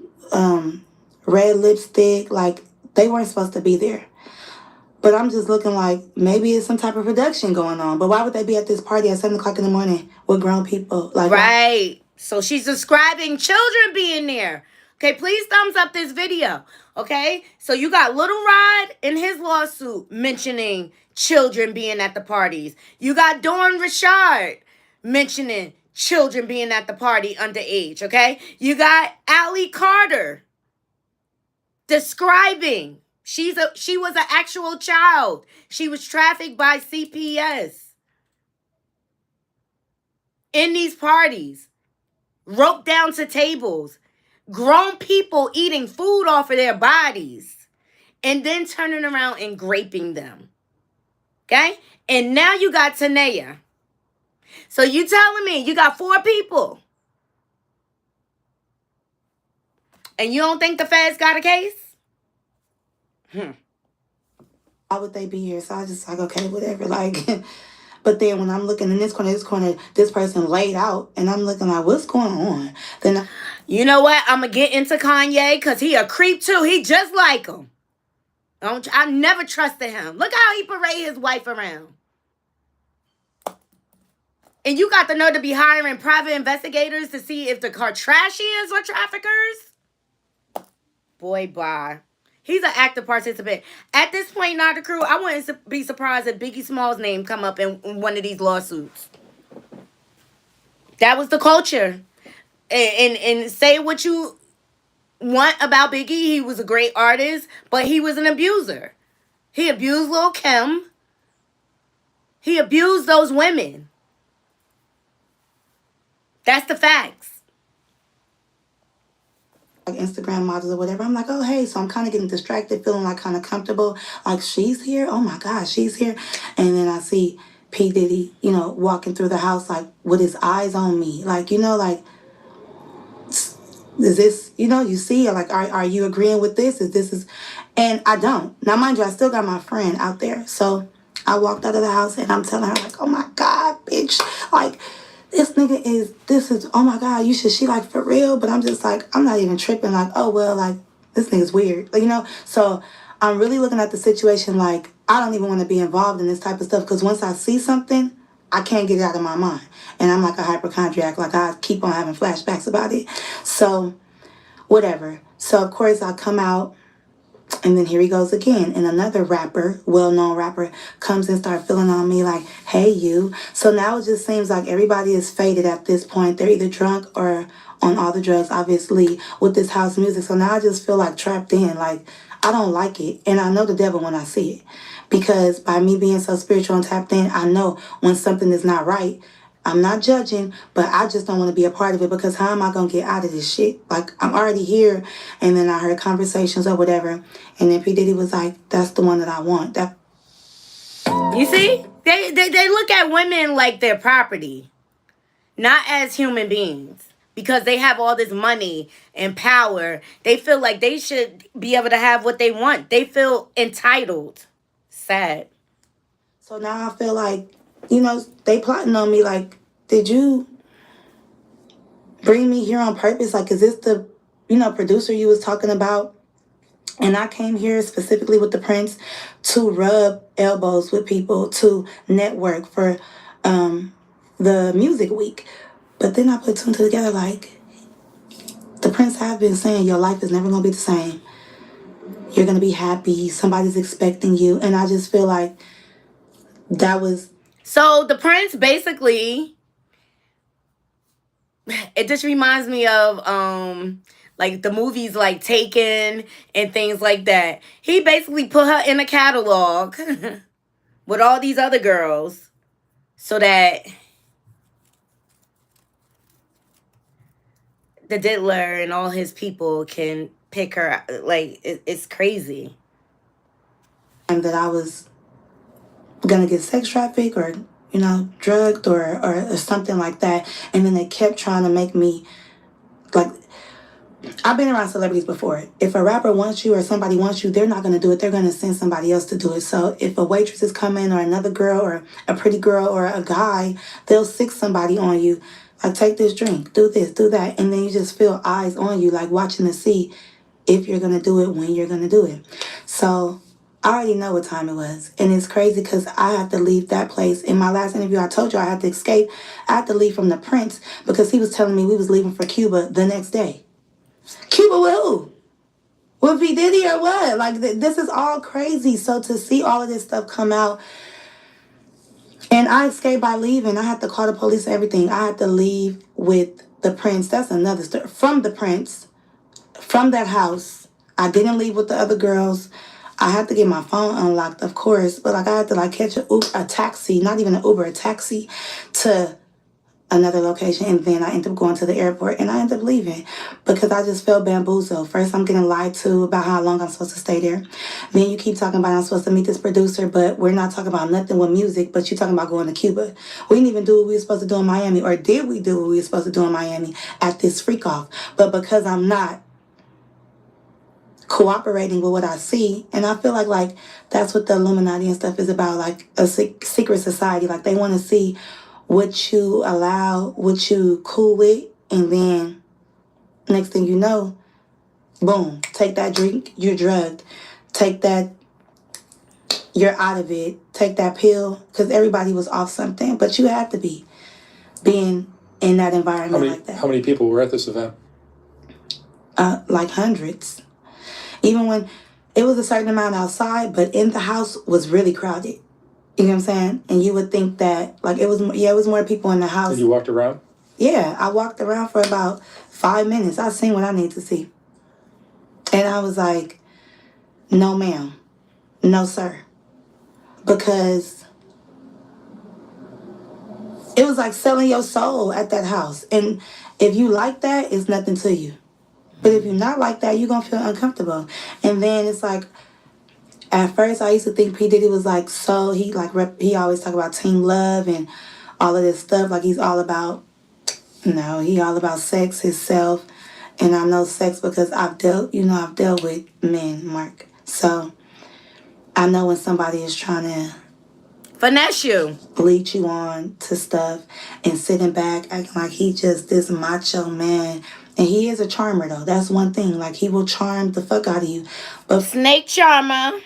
red lipstick, like they weren't supposed to be there. But I'm just looking like maybe it's some type of production going on. But why would they be at this party at 7 o'clock in the morning with grown people? Like, right. So she's describing children being there. Okay, please thumbs up this video. Okay, so you got Little Rod in his lawsuit mentioning children being at the parties. You got Dawn Richard mentioning children being at the party underage. Okay, you got Allie Carter describing she was an actual child. She was trafficked by CPS in these parties, roped down to tables. Grown people eating food off of their bodies and then turning around and graping them. Okay? And now you got Tanea. So you telling me you got 4 people and you don't think the feds got a case? why would they be here? So I just like, okay, whatever. Like, but then when I'm looking in this corner, this person laid out, and I'm looking like, what's going on? Then you know what? I'm gonna get into Kanye because he a creep too. He just like him. I never trusted him. Look how he parade his wife around. And you got the nerve to be hiring private investigators to see if the Kardashians are traffickers? Boy, bye. He's an active participant. At this point, not the crew, I wouldn't be surprised if Biggie Small's name come up in one of these lawsuits. That was the culture. And say what you want about Biggie. He was a great artist, but he was an abuser. He abused Lil' Kemp. He abused those women. That's the facts. like Instagram models or whatever. I'm like, oh, hey. So I'm kind of getting distracted, feeling like kind of comfortable. Like, she's here. Oh, my gosh, she's here. And then I see P. Diddy, walking through the house, like, with his eyes on me. Like, like, is this, you see, like, are you agreeing with this? And I don't. Now, mind you, I still got my friend out there. So I walked out of the house and I'm telling her, like, oh, my God, bitch. Like, this is, oh my God, she like for real? But I'm just like, I'm not even tripping. Like, oh, well, like, this nigga's weird, So I'm really looking at the situation like, I don't even want to be involved in this type of stuff because once I see something, I can't get it out of my mind. And I'm like a hypochondriac, like I keep on having flashbacks about it. So, whatever. So, of course, I come out. And then here he goes again. And another rapper, well-known rapper, comes and starts feeling on me like, hey, you. So now it just seems like everybody is faded at this point. They're either drunk or on all the drugs, obviously, with this house music. So now I just feel like trapped in. Like, I don't like it. And I know the devil when I see it. Because by me being so spiritual and tapped in, I know when something is not right. I'm not judging, but I just don't want to be a part of it because how am I going to get out of this shit? Like, I'm already here. And then I heard conversations or whatever. And then P. Diddy was like, that's the one that I want. You see? They look at women like their property, not as human beings. Because they have all this money and power, they feel like they should be able to have what they want. They feel entitled. Sad. So now I feel like, they plotting on me like, did you bring me here on purpose? Like, is this the, producer you was talking about? And I came here specifically with the Prince to rub elbows with people, to network for the music week. But then I put two and two together like, the prince has been saying your life is never gonna be the same. You're gonna be happy. Somebody's expecting you, and I just feel like that was. So the prince basically, it just reminds me of like the movies like Taken and things like that. He basically put her in a catalog with all these other girls so that the diddler and all his people can pick her. Like it's crazy. And that I was gonna get sex trafficked or drugged or something like that, and then they kept trying to make me like. I've been around celebrities before. If a rapper wants you or somebody wants you, they're not going to do it. They're going to send somebody else to do it. So if a waitress is coming or another girl or a pretty girl or a guy, they'll sick somebody on you. Like, take this drink, do this, do that. And then you just feel eyes on you, like watching to see if you're going to do it, when you're going to do it. So I already know what time it was. And it's crazy because I had to leave that place. In my last interview, I told you I had to escape. I had to leave from the Prince because he was telling me we was leaving for Cuba the next day. Cuba with who? With P. Diddy or what? Like, this is all crazy. So to see all of this stuff come out, and I escaped by leaving. I had to call the police and everything. I had to leave with the Prince. That's another story. From the Prince, from that house. I didn't leave with the other girls. I had to get my phone unlocked, of course. But, like, I had to, like, catch a taxi, not even an Uber, a taxi to another location, and then I ended up going to the airport and I ended up leaving because I just felt bamboozled. First, I'm getting lied to about how long I'm supposed to stay there. Then you keep talking about I'm supposed to meet this producer, but we're not talking about nothing with music, but you're talking about going to Cuba. We didn't even do what we were supposed to do in Miami, or did we do what we were supposed to do in Miami at this freak off? But because I'm not cooperating with what I see, and I feel like that's what the Illuminati and stuff is about, like a secret society. Like, they want to see what you allow, what you cool with, and then next thing you know, boom, take that drink, you're drugged. Take that, you're out of it. Take that pill, because everybody was off something, but you had to be being in that environment like that. How many people were at this event? Like hundreds. Even when it was a certain amount outside, but in the house was really crowded. You know what I'm saying? And you would think that, like, it was more people in the house. And you walked around? Yeah, I walked around for about 5 minutes. I seen what I need to see. And I was like, no, ma'am. No, sir. Because it was like selling your soul at that house. And if you like that, it's nothing to you. But if you're not like that, you're going to feel uncomfortable. And then it's like, at first, I used to think P. Diddy was like, so he always talk about team love and all of this stuff. Like, he's all about, no, he all about sex, himself. And I know sex because I've dealt with men, Mark. So I know when somebody is trying to Finesse you. lead you on to stuff and sitting back acting like he just this macho man. And he is a charmer, though. That's one thing. Like, he will charm the fuck out of you. But Snake charmer.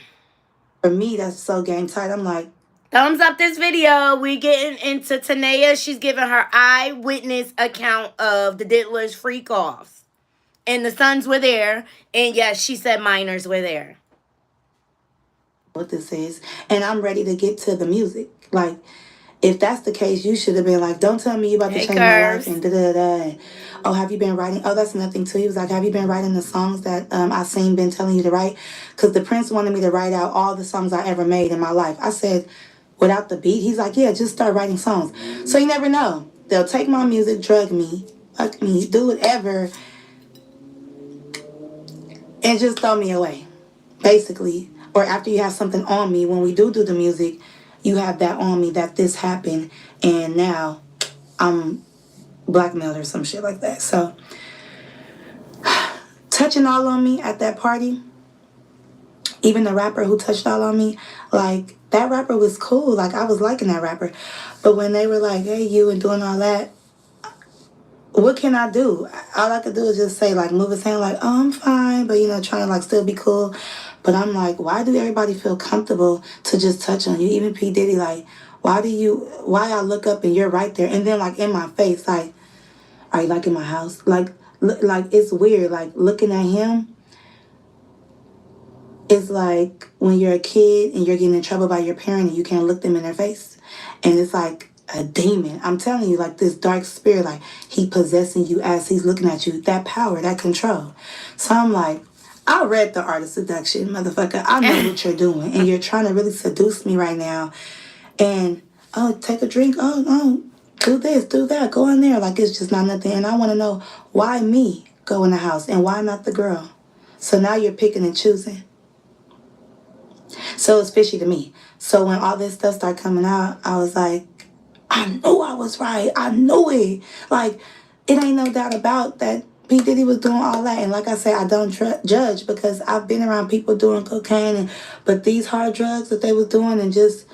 for me, that's so game tight. I'm like, Thumbs up this video. We getting into Tanea. She's giving her eyewitness account of the diddler's freak offs. And the sons were there. And yes, she said minors were there. what this is. And I'm ready to get to the music. Like, if that's the case, you should have been like, don't tell me you about to Hey, change my Curves. life and da-da-da. And, oh, have you been writing? Oh, that's another thing, too. He was like, have you been writing the songs that I seen been telling you to write? Because the Prince wanted me to write out all the songs I ever made in my life. I said, without the beat? He's like, yeah, just start writing songs. So you never know. They'll take my music, drug me, fuck me, do whatever, and just throw me away, basically. Or after you have something on me, when we do the music, you have that on me that this happened, and now I'm blackmailed or some shit like that. So touching all on me at that party, even the rapper who touched all on me, like, that rapper was cool. Like, I was liking that rapper. But when they were like, hey, you, and doing all that, what can I do? All I could do is just say, like, move his hand, like, oh, I'm fine, but, trying to, like, still be cool. But I'm like, why do everybody feel comfortable to just touch on you? Even P. Diddy, like, why I look up and you're right there? And then, like, in my face, like, are you, like, in my house? Like, like it's weird. Like looking at him, it's like when you're a kid and you're getting in trouble by your parent and you can't look them in their face, and it's like a demon. I'm telling you, like this dark spirit, like he possessing you as he's looking at you. That power, that control. So I'm like, I read The Art of Seduction, motherfucker. I know what you're doing, and you're trying to really seduce me right now. And oh, take a drink. Oh, do this, do that. Go in there. Like it's just not nothing. And I want to know why me go in the house and why not the girl. So now you're picking and choosing. So it's fishy to me. So when all this stuff started coming out, I was like, I knew I was right. I knew it. Like, it ain't no doubt about that. P. Diddy was doing all that. And like I said, I don't judge because I've been around people doing cocaine. But these hard drugs that they was doing and just,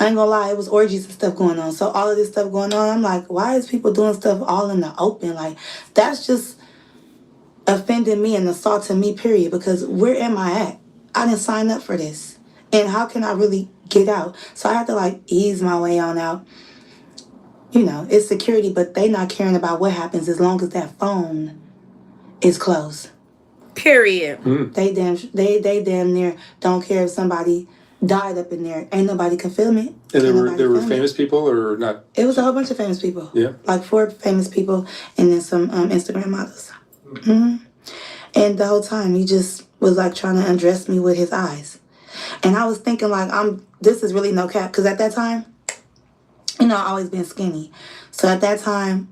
I ain't gonna lie, it was orgies and stuff going on. So all of this stuff going on, I'm like, why is people doing stuff all in the open? Like, that's just offending me and assaulting me, period. Because where am I at? I didn't sign up for this. And how can I really get out? So I had to like ease my way on out. You know, it's security, but they not caring about what happens as long as that phone is closed. Period. They damn near don't care if somebody died up in there. Ain't nobody can film it. And Ain't there nobody were film it. famous people or not? It was a whole bunch of famous people. Yeah. Like 4 famous people and then some Instagram models. And the whole time he just was like trying to undress me with his eyes. And I was thinking like, this is really no cap. Because at that time, you know, I always been skinny. So at that time,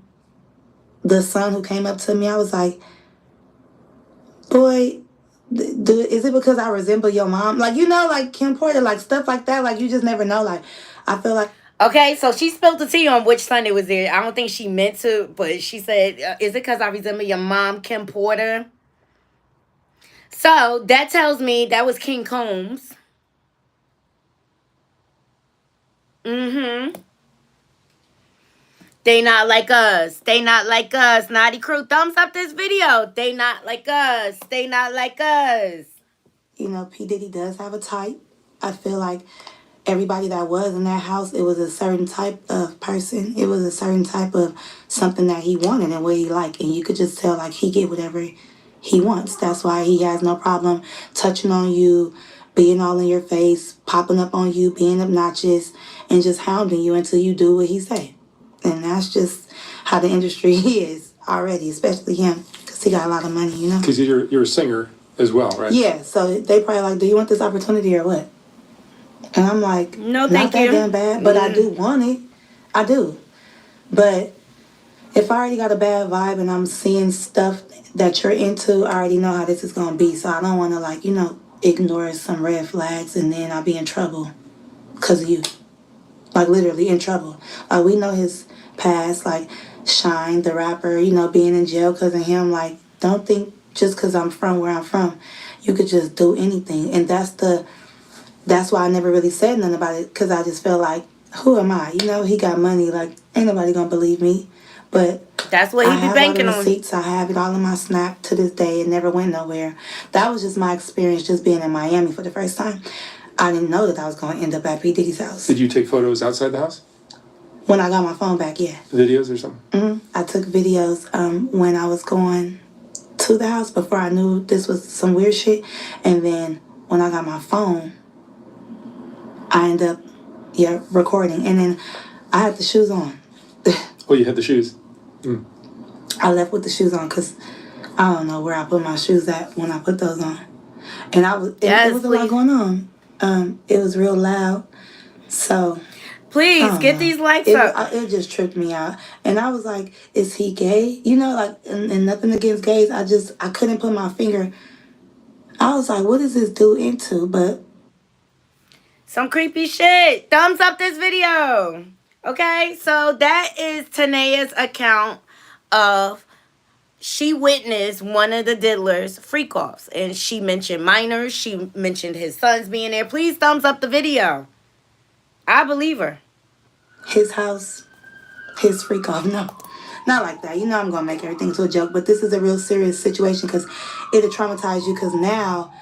the son who came up to me, I was like, boy, is it because I resemble your mom? Like, you know, like Kim Porter, like stuff like that. Like, you just never know. Like, I feel like. Okay, so she spilled the tea on which Sunday was there. I don't think she meant to, but she said, is it because I resemble your mom, Kim Porter? So that tells me that was King Combs. Mm-hmm. They not like us. They not like us. Knotty crew, thumbs up this video. They not like us. They not like us. You know, P. Diddy does have a type. I feel like everybody that was in that house, it was a certain type of person. It was a certain type of something that he wanted and what he liked. And you could just tell, like, he get whatever he wants. That's why he has no problem touching on you, being all in your face, popping up on you, being obnoxious, and just hounding you until you do what he say. And that's just how the industry is already, especially him, because he got a lot of money, you know? Because you're a singer as well, right? Yeah, so they probably like, do you want this opportunity or what? And I'm like, no, not thank that you. damn bad, but I do want it. I do. But if I already got a bad vibe and I'm seeing stuff that you're into, I already know how this is going to be. So I don't want to, like, you know, ignore some red flags and then I'll be in trouble because of you. Like, literally in trouble. Like, we know his past, like, Shine, the rapper, you know, being in jail because of him. Like, don't think just because I'm from where I'm from, you could just do anything. And that's why I never really said nothing about it, because I just felt like, who am I? You know, he got money. Like, ain't nobody gonna believe me. But that's what he be banking on. I have all the on. receipts. I have it all in my Snap to this day. It never went nowhere. That was just my experience just being in Miami for the first time. I didn't know that I was going to end up at P. Diddy's house. Did you take photos outside the house? When I got my phone back, yeah. Videos or something? I took videos when I was going to the house before I knew this was some weird shit. And then when I got my phone, I ended up, recording. And then I had the shoes on. Oh, you had the shoes? I left with the shoes on because I don't know where I put my shoes at when I put those on. And it was a lot going on. It was real loud. So please get these lights up. It just tripped me out. And I was like, is he gay? You know, like, and nothing against gays. I couldn't put my finger. I was like, what is this dude into? But some creepy shit. Thumbs up this video. Okay, so that is Tanea's account of she witnessed one of the diddlers freak offs, and she mentioned minors. She mentioned his sons being there. Please thumbs up the video. I believe her. His house, his freak off. No, not like that. You know I'm gonna make everything to a joke, but this is a real serious situation because it'll traumatize you. Because now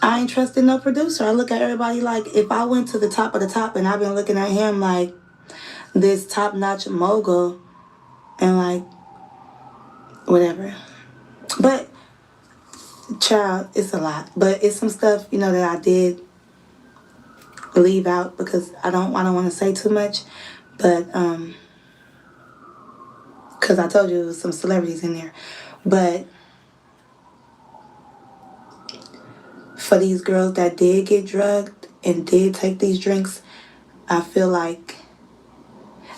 I ain't trusting no producer. I look at everybody like, if I went to the top of the top and I've been looking at him like this top-notch mogul, and like, whatever. But child, it's a lot. But it's some stuff, that I did leave out because I don't want to say too much. But because I told you there was some celebrities in there. But for these girls that did get drugged and did take these drinks, I feel like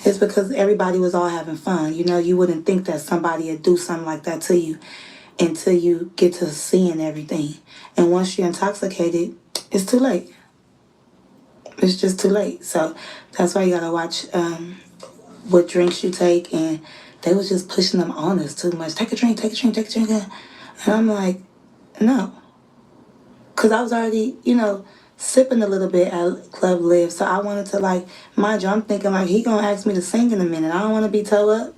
it's because everybody was all having fun. You wouldn't think that somebody would do something like that to you until you get to seeing everything. And once you're intoxicated, it's too late. It's just too late. So that's why you gotta watch what drinks you take. And they was just pushing them on us too much. Take a drink, take a drink, take a drink. And I'm like, no. Because I was already, sipping a little bit at Club Live. So I wanted to, like, mind you, I'm thinking, like, he going to ask me to sing in a minute. I don't want to be toe up.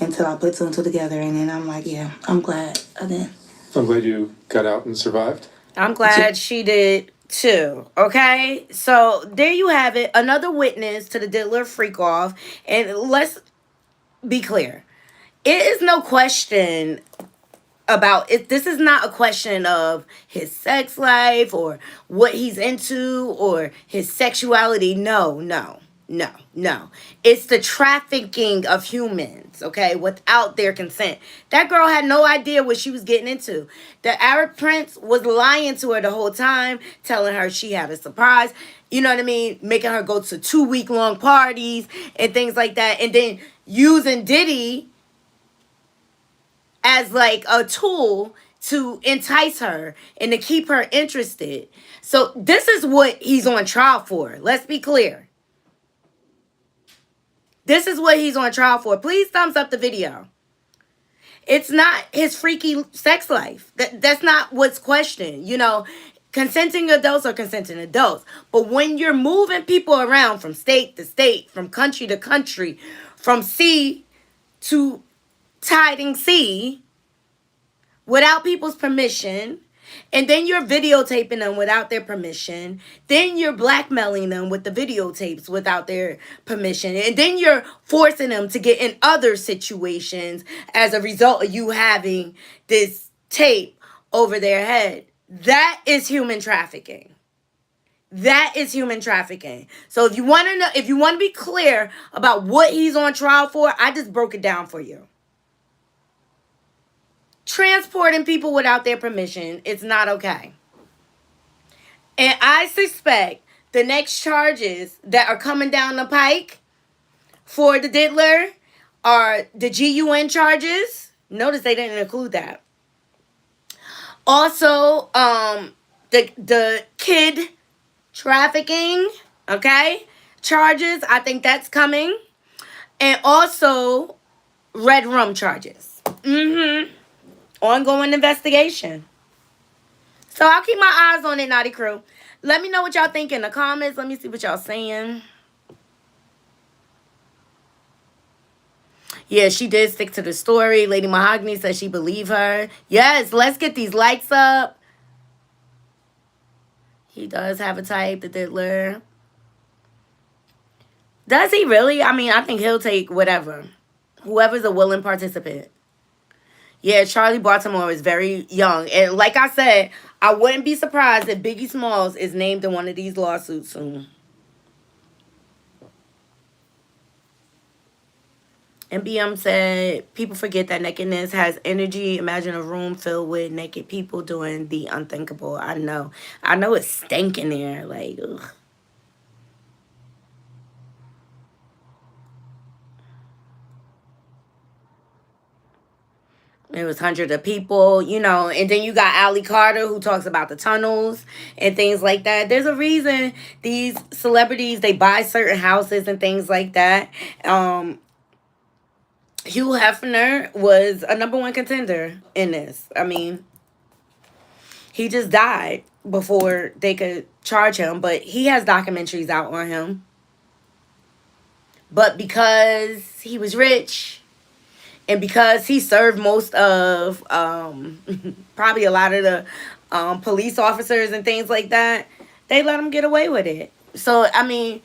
Until I put two and two together. And then I'm like, yeah, I'm glad I did. I'm glad you got out and survived. I'm glad she did too. Okay? So there you have it. Another witness to the Diddler freak off. And let's be clear. It is no question about it. This is not a question of his sex life or what he's into or his sexuality. No. It's the trafficking of humans, okay, without their consent. That girl had no idea what she was getting into. The Arab prince was lying to her the whole time, telling her she had a surprise. You know what I mean? Making her go to 2-week long parties and things like that. And then using Diddy as like a tool to entice her and to keep her interested. So this is what he's on trial for. Let's be clear. This is what he's on trial for. Please thumbs up the video. It's not his freaky sex life. That's not what's questioned. Consenting adults are consenting adults. But when you're moving people around from state to state, from country to country, from sea to tiding sea, without people's permission, and then you're videotaping them without their permission, then you're blackmailing them with the videotapes without their permission, and then you're forcing them to get in other situations as a result of you having this tape over their head. That is human trafficking. That is human trafficking. So if you want to know, if you want to be clear about what he's on trial for, I just broke it down for you. Transporting people without their permission, it's not okay. And I suspect the next charges that are coming down the pike for the Diddler are the GUN charges. Notice they didn't include that. Also, the kid trafficking, okay, charges. I think that's coming. And also red rum charges. Ongoing investigation. So I'll keep my eyes on it, Knotty Crew. Let me know what y'all think in the comments. Let me see what y'all saying. Yeah, she did stick to the story. Lady Mahogany says she believe her. Yes, let's get these likes up. He does have a type, the Diddler. Does he really? I mean, I think he'll take whatever. Whoever's a willing participant. Yeah, Charlie Baltimore is very young. And like I said, I wouldn't be surprised if Biggie Smalls is named in one of these lawsuits soon. MBM said, people forget that nakedness has energy. Imagine a room filled with naked people doing the unthinkable. I know it's stinking there. Like, ugh. It was hundreds of people, and then you got Ali Carter who talks about the tunnels and things like that. There's a reason these celebrities, they buy certain houses and things like that. Hugh Hefner was a #1 contender in this. I mean, he just died before they could charge him, but he has documentaries out on him. But because he was rich, and because he served most of probably a lot of the police officers and things like that, they let him get away with it. So, I mean,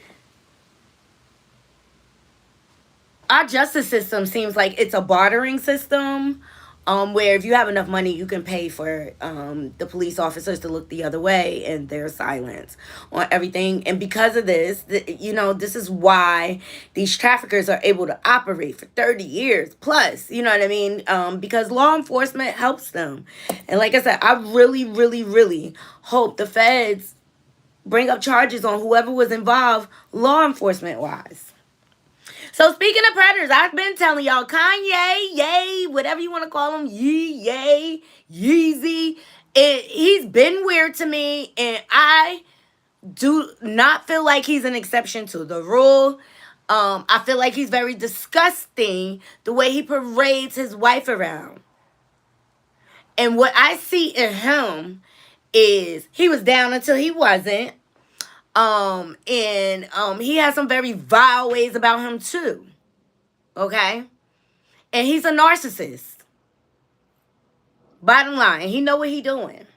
our justice system seems like it's a bartering system, where if you have enough money, you can pay for the police officers to look the other way and their silence on everything. And because of this, this is why these traffickers are able to operate for 30 years plus. You know what I mean? Because law enforcement helps them. And like I said, I really, really, really hope the feds bring up charges on whoever was involved, law enforcement wise. So speaking of predators, I've been telling y'all, Kanye, yay, whatever you want to call him, yay, Yeezy. He's been weird to me, and I do not feel like he's an exception to the rule. I feel like he's very disgusting the way he parades his wife around. And what I see in him is he was down until he wasn't. And he has some very vile ways about him too. Okay? And he's a narcissist. Bottom line, he know what he doing.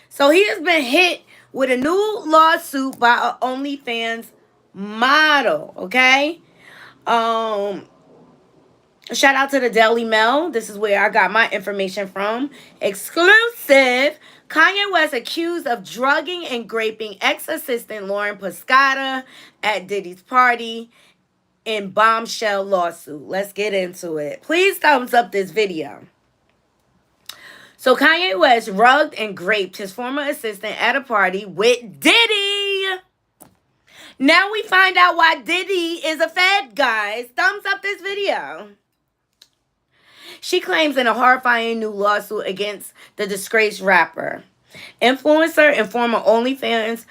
So he has been hit with a new lawsuit by a OnlyFans model. Okay? Um Shout out to the Daily Mail. This is where I got my information from. Exclusive. Kanye West accused of drugging and raping ex-assistant Lauren Pescata at Diddy's party in bombshell lawsuit. Let's get into it. Please thumbs up this video. So Kanye West rugged and raped his former assistant at a party with Diddy. Now we find out why Diddy is a Fed, guys. Thumbs up this video. She claims in a horrifying new lawsuit against the disgraced rapper. Influencer and former OnlyFans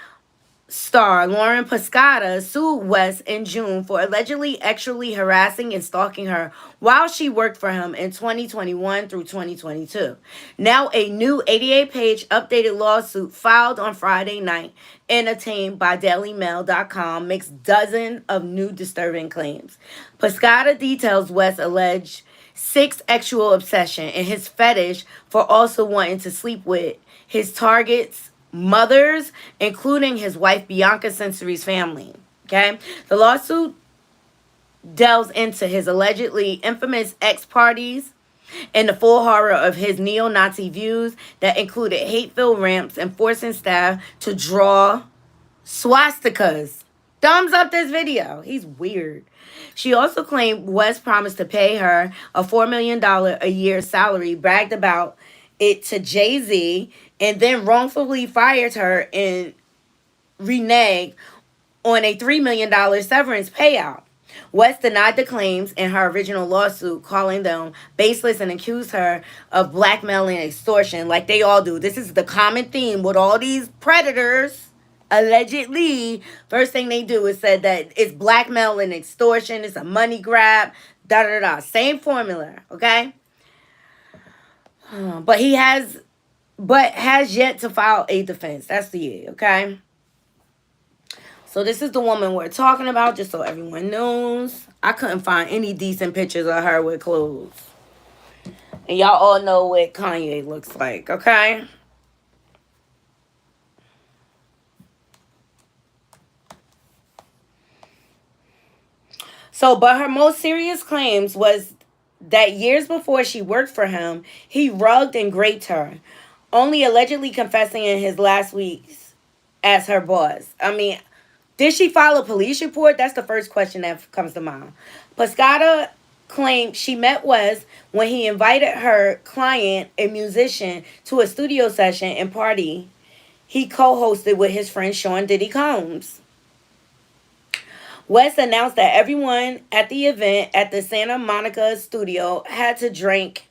star Lauren Pescata sued West in June for allegedly sexually harassing and stalking her while she worked for him in 2021 through 2022. Now a new 88-page updated lawsuit filed on Friday night and obtained by DailyMail.com makes dozens of new disturbing claims. Pescata details West's alleged sexual obsession and his fetish for also wanting to sleep with his target's mothers, including his wife Bianca Censori's family. Okay? The lawsuit delves into his allegedly infamous ex-parties and the full horror of his neo-Nazi views that included hate-filled rants and forcing staff to draw swastikas. Thumbs up this video. He's weird. She also claimed West promised to pay her a $4 million a year salary, bragged about it to Jay-Z, and then wrongfully fired her and reneged on a $3 million severance payout. West denied the claims in her original lawsuit, calling them baseless, and accused her of blackmailing and extortion like they all do. This is the common theme with all these predators. Allegedly, first thing they do is said that it's blackmail and extortion, it's a money grab, da da da. Same formula, okay? But has yet to file a defense. That's the okay? So this is the woman we're talking about, just so everyone knows. I couldn't find any decent pictures of her with clothes. And y'all all know what Kanye looks like, okay? So, but her most serious claims was that years before she worked for him, he rugged and raped her, only allegedly confessing in his last weeks as her boss. I mean, did she file a police report? That's the first question that comes to mind. Pescata claimed she met West when he invited her client, a musician, to a studio session and party he co-hosted with his friend Sean Diddy Combs. West announced that everyone at the event at the Santa Monica studio had to drink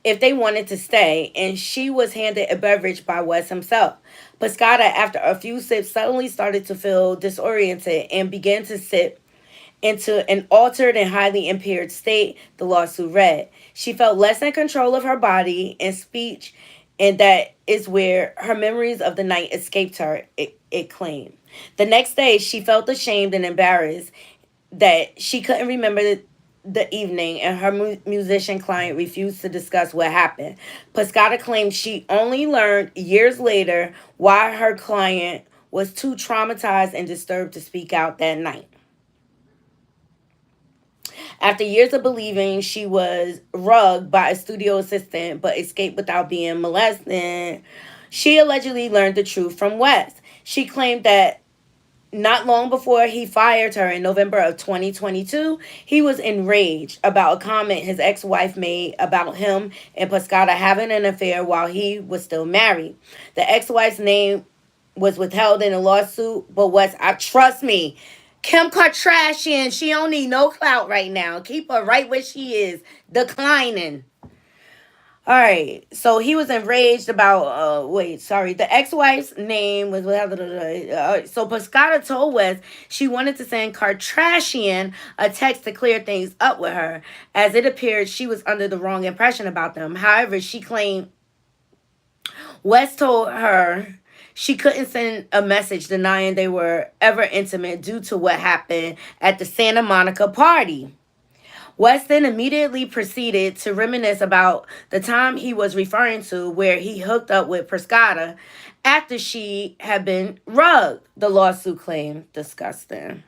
if they wanted to stay, and she was handed a beverage by West himself. Pescata, after a few sips, suddenly started to feel disoriented and began to sip into an altered and highly impaired state, the lawsuit read. She felt less in control of her body and speech, and that is where her memories of the night escaped her, it claimed. The next day, she felt ashamed and embarrassed that she couldn't remember the evening, and her musician client refused to discuss what happened. Pescata claimed she only learned years later why her client was too traumatized and disturbed to speak out that night. After years of believing she was rugged by a studio assistant but escaped without being molested, she allegedly learned the truth from West. She claimed that not long before he fired her in November of 2022, he was enraged about a comment his ex wife made about him and Pascata having an affair while he was still married. The ex wife's name was withheld in a lawsuit, but trust me, Kim Kardashian, she don't need no clout right now. Keep her right where she is, declining. All right, so he was enraged about. Wait, sorry. The ex-wife's name was. So Pascata told West she wanted to send Kardashian a text to clear things up with her, as it appeared she was under the wrong impression about them. However, she claimed West told her she couldn't send a message denying they were ever intimate due to what happened at the Santa Monica party. Weston immediately proceeded to reminisce about the time he was referring to where he hooked up with Prescott after she had been rugged, the lawsuit claimed. Disgusting.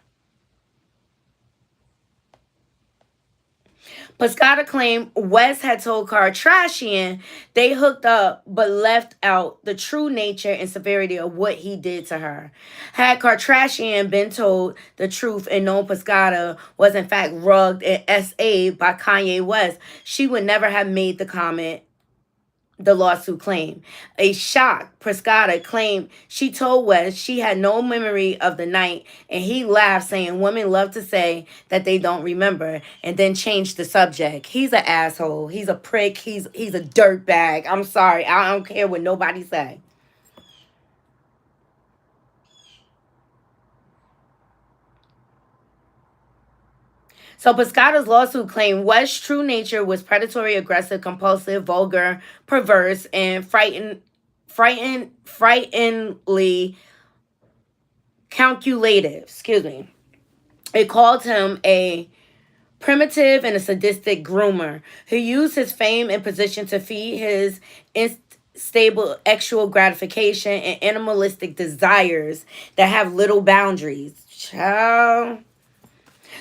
Pascata claimed West had told Kardashian they hooked up but left out the true nature and severity of what he did to her. Had Kardashian been told the truth and known Pascata was in fact rugged and SA'd by Kanye West, she would never have made the comment, the lawsuit claimed. A shock, Prescott claimed she told West she had no memory of the night, and he laughed, saying women love to say that they don't remember, and then changed the subject. He's an asshole. He's a prick. He's a dirtbag. I'm sorry. I don't care what nobody say. So Piscata's lawsuit claimed West's true nature was predatory, aggressive, compulsive, vulgar, perverse, and frighteningly calculative. Excuse me. It called him a primitive and a sadistic groomer who used his fame and position to feed his unstable sexual gratification and animalistic desires that have little boundaries. Child.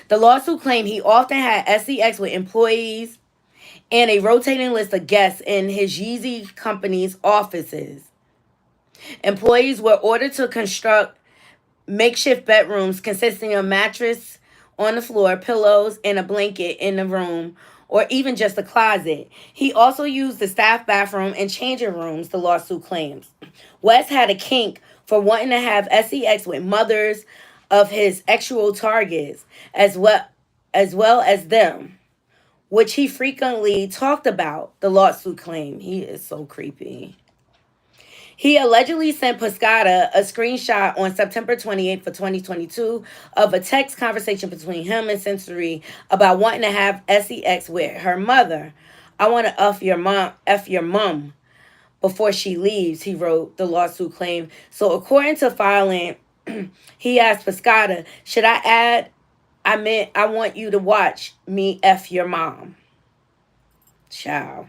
The lawsuit claimed he often had sex with employees and a rotating list of guests in his Yeezy company's offices. Employees were ordered to construct makeshift bedrooms consisting of mattress on the floor, pillows, and a blanket in the room, or even just a closet. He also used the staff bathroom and changing rooms, the lawsuit claims. West had a kink for wanting to have sex with mothers of his actual targets as well as them, which he frequently talked about, the lawsuit claimed. He is so creepy. He allegedly sent Pascata a screenshot on September 28th of 2022 of a text conversation between him and Sensory about wanting to have sex with her mother. I want to F your mom before she leaves, he wrote, the lawsuit claimed. So according to filing, he asked Pascata, should I add, I want you to watch me F your mom. Ciao.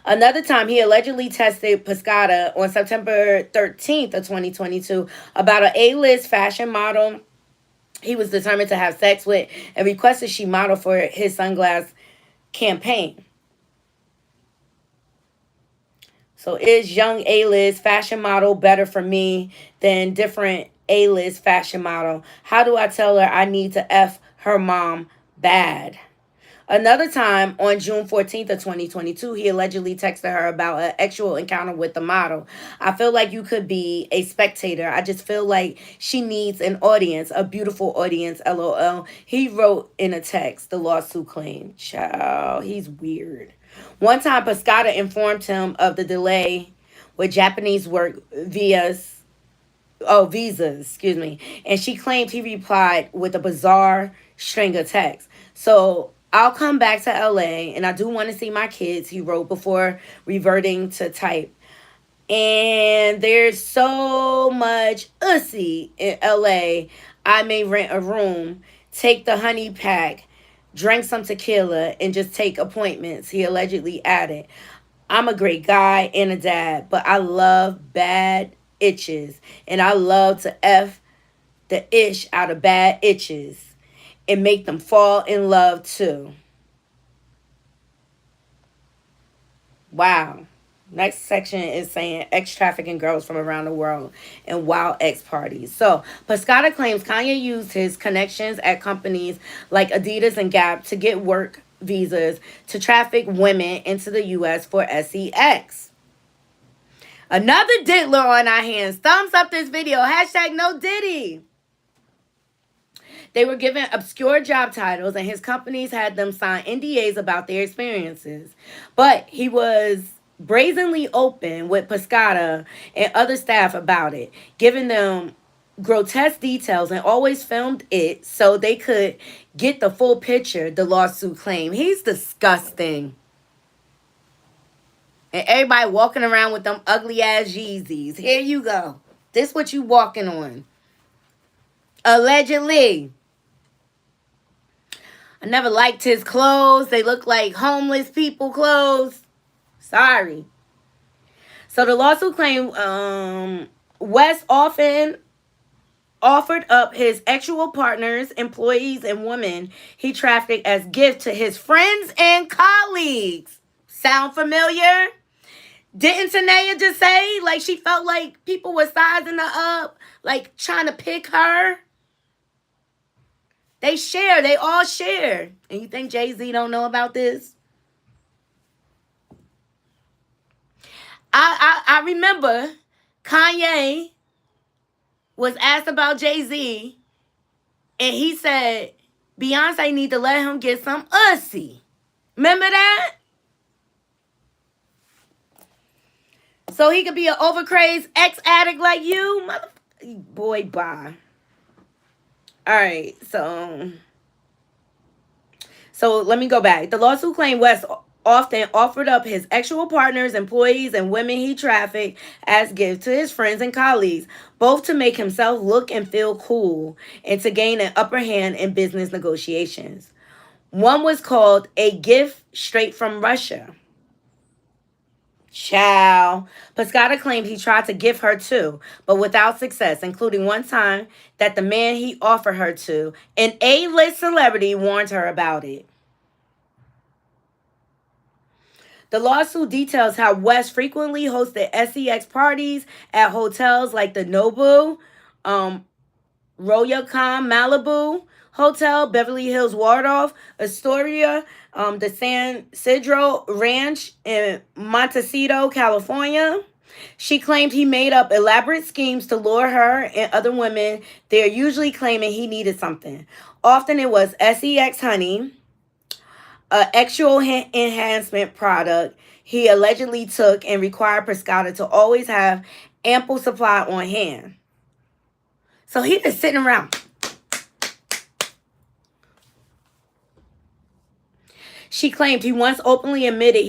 Another time, he allegedly tested Pascata on September 13th of 2022 about an A-list fashion model he was determined to have sex with and requested she model for his sunglass campaign. So is young A-list fashion model better for me than different A-list fashion model? How do I tell her I need to F her mom bad? Another time, on June 14th of 2022, he allegedly texted her about an actual encounter with the model. I feel like you could be a spectator. I just feel like she needs an audience, a beautiful audience, LOL. He wrote in a text, the lawsuit claimed. Child, he's weird. One time, Pascata informed him of the delay with Japanese work visas, excuse me. And she claimed he replied with a bizarre string of text. So I'll come back to LA and I do want to see my kids, he wrote before reverting to type. And there's so much ussy in LA. I may rent a room, take the honey pack, drink some tequila, and just take appointments, he allegedly added. I'm a great guy and a dad, but I love bad itches. And I love to F the ish out of bad itches. and make them fall in love too. Wow. Next section is saying ex trafficking girls from around the world and wild ex parties. So, Pescata claims Kanye used his connections at companies like Adidas and Gap to get work visas to traffic women into the U.S. for sex. Another diddler on our hands. Thumbs up this video. Hashtag no Diddy. They were given obscure job titles, and his companies had them sign NDAs about their experiences. But he was brazenly open with Pescata and other staff about it, giving them grotesque details and always filmed it so they could get the full picture, the lawsuit claimed. He's disgusting. And everybody walking around with them ugly ass Yeezys. Here you go. This what you walking on. Allegedly. I never liked his clothes. They look like homeless people clothes. Sorry. So the lawsuit claimed West often offered up his actual partners, employees, and women he trafficked as gifts to his friends and colleagues. Sound familiar? Didn't Tanea just say like she felt like people were sizing her up, like trying to pick her? They share. They all share. And you think Jay-Z don't know about this? I remember Kanye was asked about Jay-Z, and he said Beyonce need to let him get some ussy. Remember that? So he could be an overcrazed ex-addict like you? Boy, bye. All right, so let me go back. The lawsuit claimed West often offered up his actual partners, employees, and women he trafficked as gifts to his friends and colleagues, both to make himself look and feel cool and to gain an upper hand in business negotiations. One was called A Gift Straight from Russia. Ciao. Pescata claimed he tried to give her too, but without success, including one time that the man he offered her to, an A-list celebrity, warned her about it. The lawsuit details how West frequently hosted sex parties at hotels like the Nobu, Royalcom Malibu Hotel, Beverly Hills Waldorf, Astoria, the San Isidro Ranch in Montecito, California. She claimed he made up elaborate schemes to lure her and other women there, usually claiming he needed something. Often it was sex honey, an actual enhancement product he allegedly took, and required Pescata to always have ample supply on hand. So he just sitting around. She claimed he once openly admitted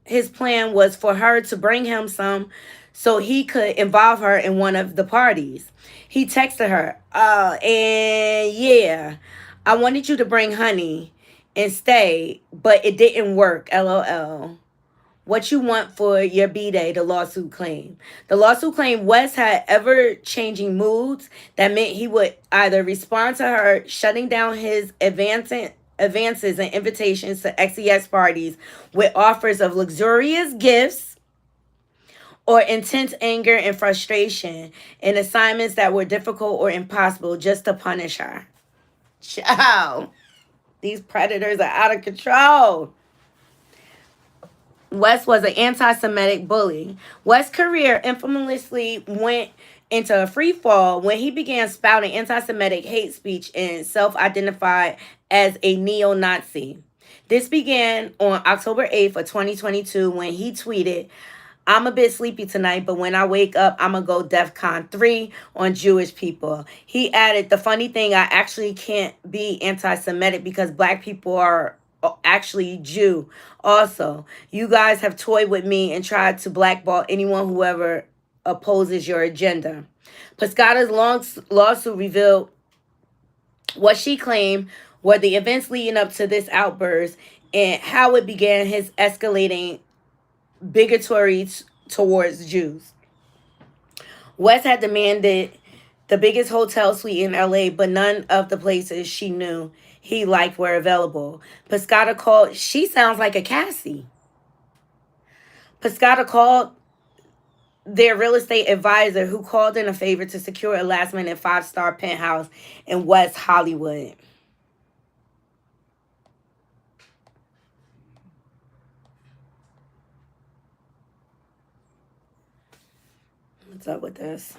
his plan was for her to bring him some so he could involve her in one of the parties. He texted her, and yeah, I wanted you to bring honey and stay, but it didn't work, LOL. What you want for your B-Day, the lawsuit claimed. The lawsuit claimed West had ever-changing moods that meant he would either respond to her shutting down his advances and invitations to sex parties with offers of luxurious gifts, or intense anger and frustration and assignments that were difficult or impossible just to punish her. Ciao. These predators are out of control. West was an anti-Semitic bully. West's career infamously went into a free fall when he began spouting anti-Semitic hate speech and self-identified as a neo-Nazi. This began on October 8th of 2022 when he tweeted, I'm a bit sleepy tonight, but when I wake up, I'm going to go DEFCON 3 on Jewish people. He added, the funny thing, I actually can't be anti-Semitic because black people are actually Jew. Also, you guys have toyed with me and tried to blackball anyone who ever opposes your agenda. Pescata's lawsuit revealed what she claimed were the events leading up to this outburst and how it began his escalating bigotry towards Jews. West had demanded the biggest hotel suite in LA, but none of the places she knew he liked were available. Piscata called, she sounds like a Cassie. Piscata called their real estate advisor, who called in a favor to secure a last minute 5-star penthouse in West Hollywood. What's up with this?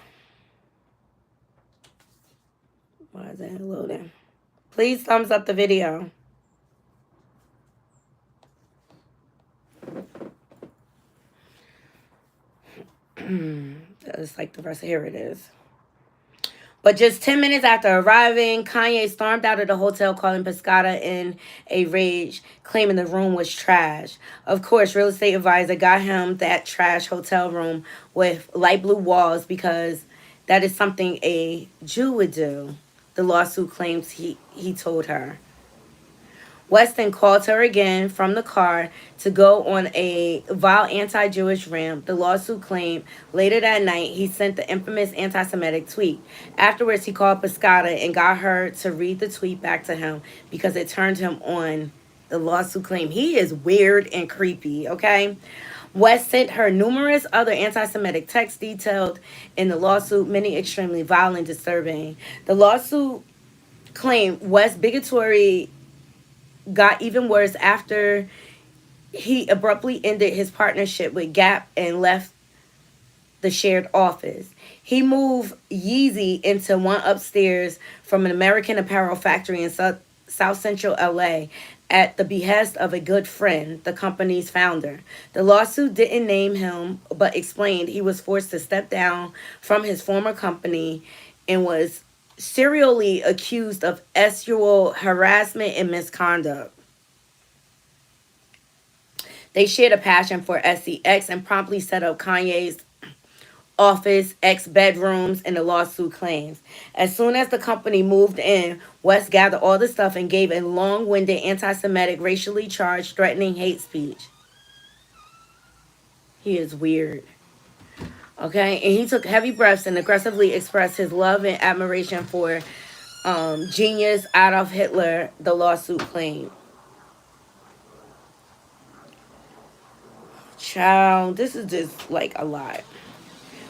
Why is it loading? Please thumbs up the video. It's like the rest. Here it is. But just 10 minutes after arriving, Kanye stormed out of the hotel, calling Piscata in a rage, claiming the room was trash. Of course, real estate advisor got him that trash hotel room with light blue walls because that is something a Jew would do, the lawsuit claims he told her. Weston called her again from the car to go on a vile anti-Jewish rant. The lawsuit claimed later that night he sent the infamous anti-Semitic tweet. Afterwards, he called Piscata and got her to read the tweet back to him because it turned him on. The lawsuit claimed he is weird and creepy, okay? West sent her numerous other anti-Semitic texts detailed in the lawsuit, many extremely violent and disturbing. The lawsuit claimed West's bigotry got even worse after he abruptly ended his partnership with Gap and left the shared office. He moved Yeezy into one upstairs from an American Apparel factory in South Central LA at the behest of a good friend, the company's founder. The lawsuit didn't name him, but explained he was forced to step down from his former company and was serially accused of sexual harassment and misconduct. They shared a passion for SEX and promptly set up Kanye's office, X bedrooms, and the lawsuit claims. As soon as the company moved in, West gathered all the stuff and gave a long-winded anti-Semitic, racially charged, threatening hate speech. He is weird. Okay, and he took heavy breaths and aggressively expressed his love and admiration for genius Adolf Hitler, the lawsuit claimed. Child, this is just like a lot.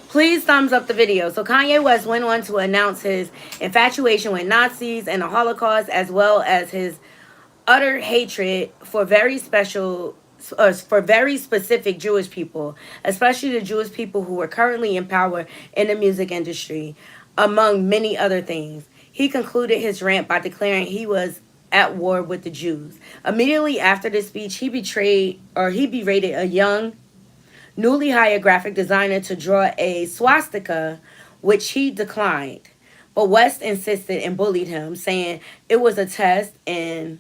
Please thumbs up the video. So Kanye West went on to announce his infatuation with Nazis and the Holocaust, as well as his utter hatred for very specific Jewish people, especially the Jewish people who were currently in power in the music industry, among many other things. He concluded his rant by declaring he was at war with the Jews. Immediately after this speech, he berated a young, newly hired graphic designer to draw a swastika, which he declined. But West insisted and bullied him, saying it was a test and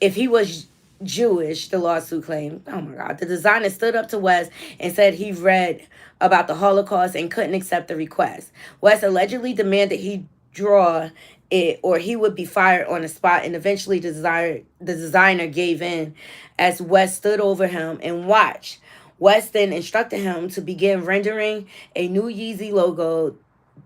if he was Jewish, the lawsuit claimed. Oh my God. The designer stood up to West and said he read about the Holocaust and couldn't accept the request. West allegedly demanded he draw it or he would be fired on the spot, and eventually the designer gave in as West stood over him and watched. West then instructed him to begin rendering a new Yeezy logo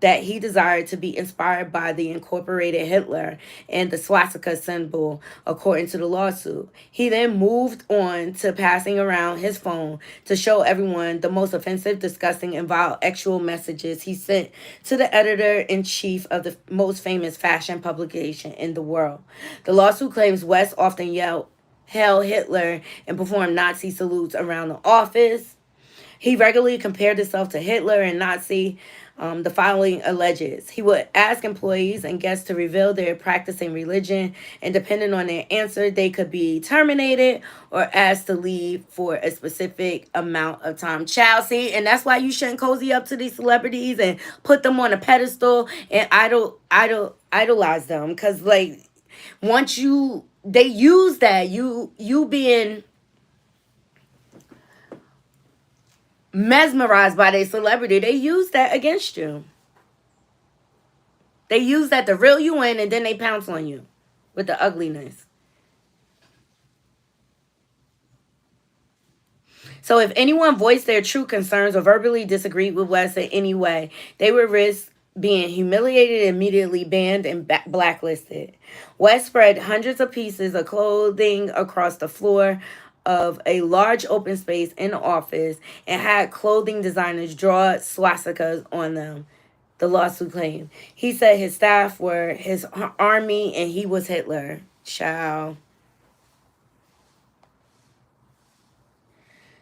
that he desired to be inspired by the incorporated Hitler and the swastika symbol, according to the lawsuit. He then moved on to passing around his phone to show everyone the most offensive, disgusting, and vile actual messages he sent to the editor-in-chief of the most famous fashion publication in the world. The lawsuit claims West often yelled "Hail Hitler" and performed Nazi salutes around the office. He regularly compared himself to Hitler and Nazi. The following alleges. He would ask employees and guests to reveal their practicing religion, and depending on their answer, they could be terminated or asked to leave for a specific amount of time. Child, see, and that's why you shouldn't cozy up to these celebrities and put them on a pedestal and idolize them. Because, like, once they use that, you being mesmerized by their celebrity, they use that against you. They use that to reel you in, and then they pounce on you with the ugliness. So if anyone voiced their true concerns or verbally disagreed with West in any way, they would risk being humiliated, immediately banned, and blacklisted. West spread hundreds of pieces of clothing across the floor of a large open space in the office and had clothing designers draw swastikas on them. The lawsuit claimed. He said his staff were his army and he was Hitler. Ciao.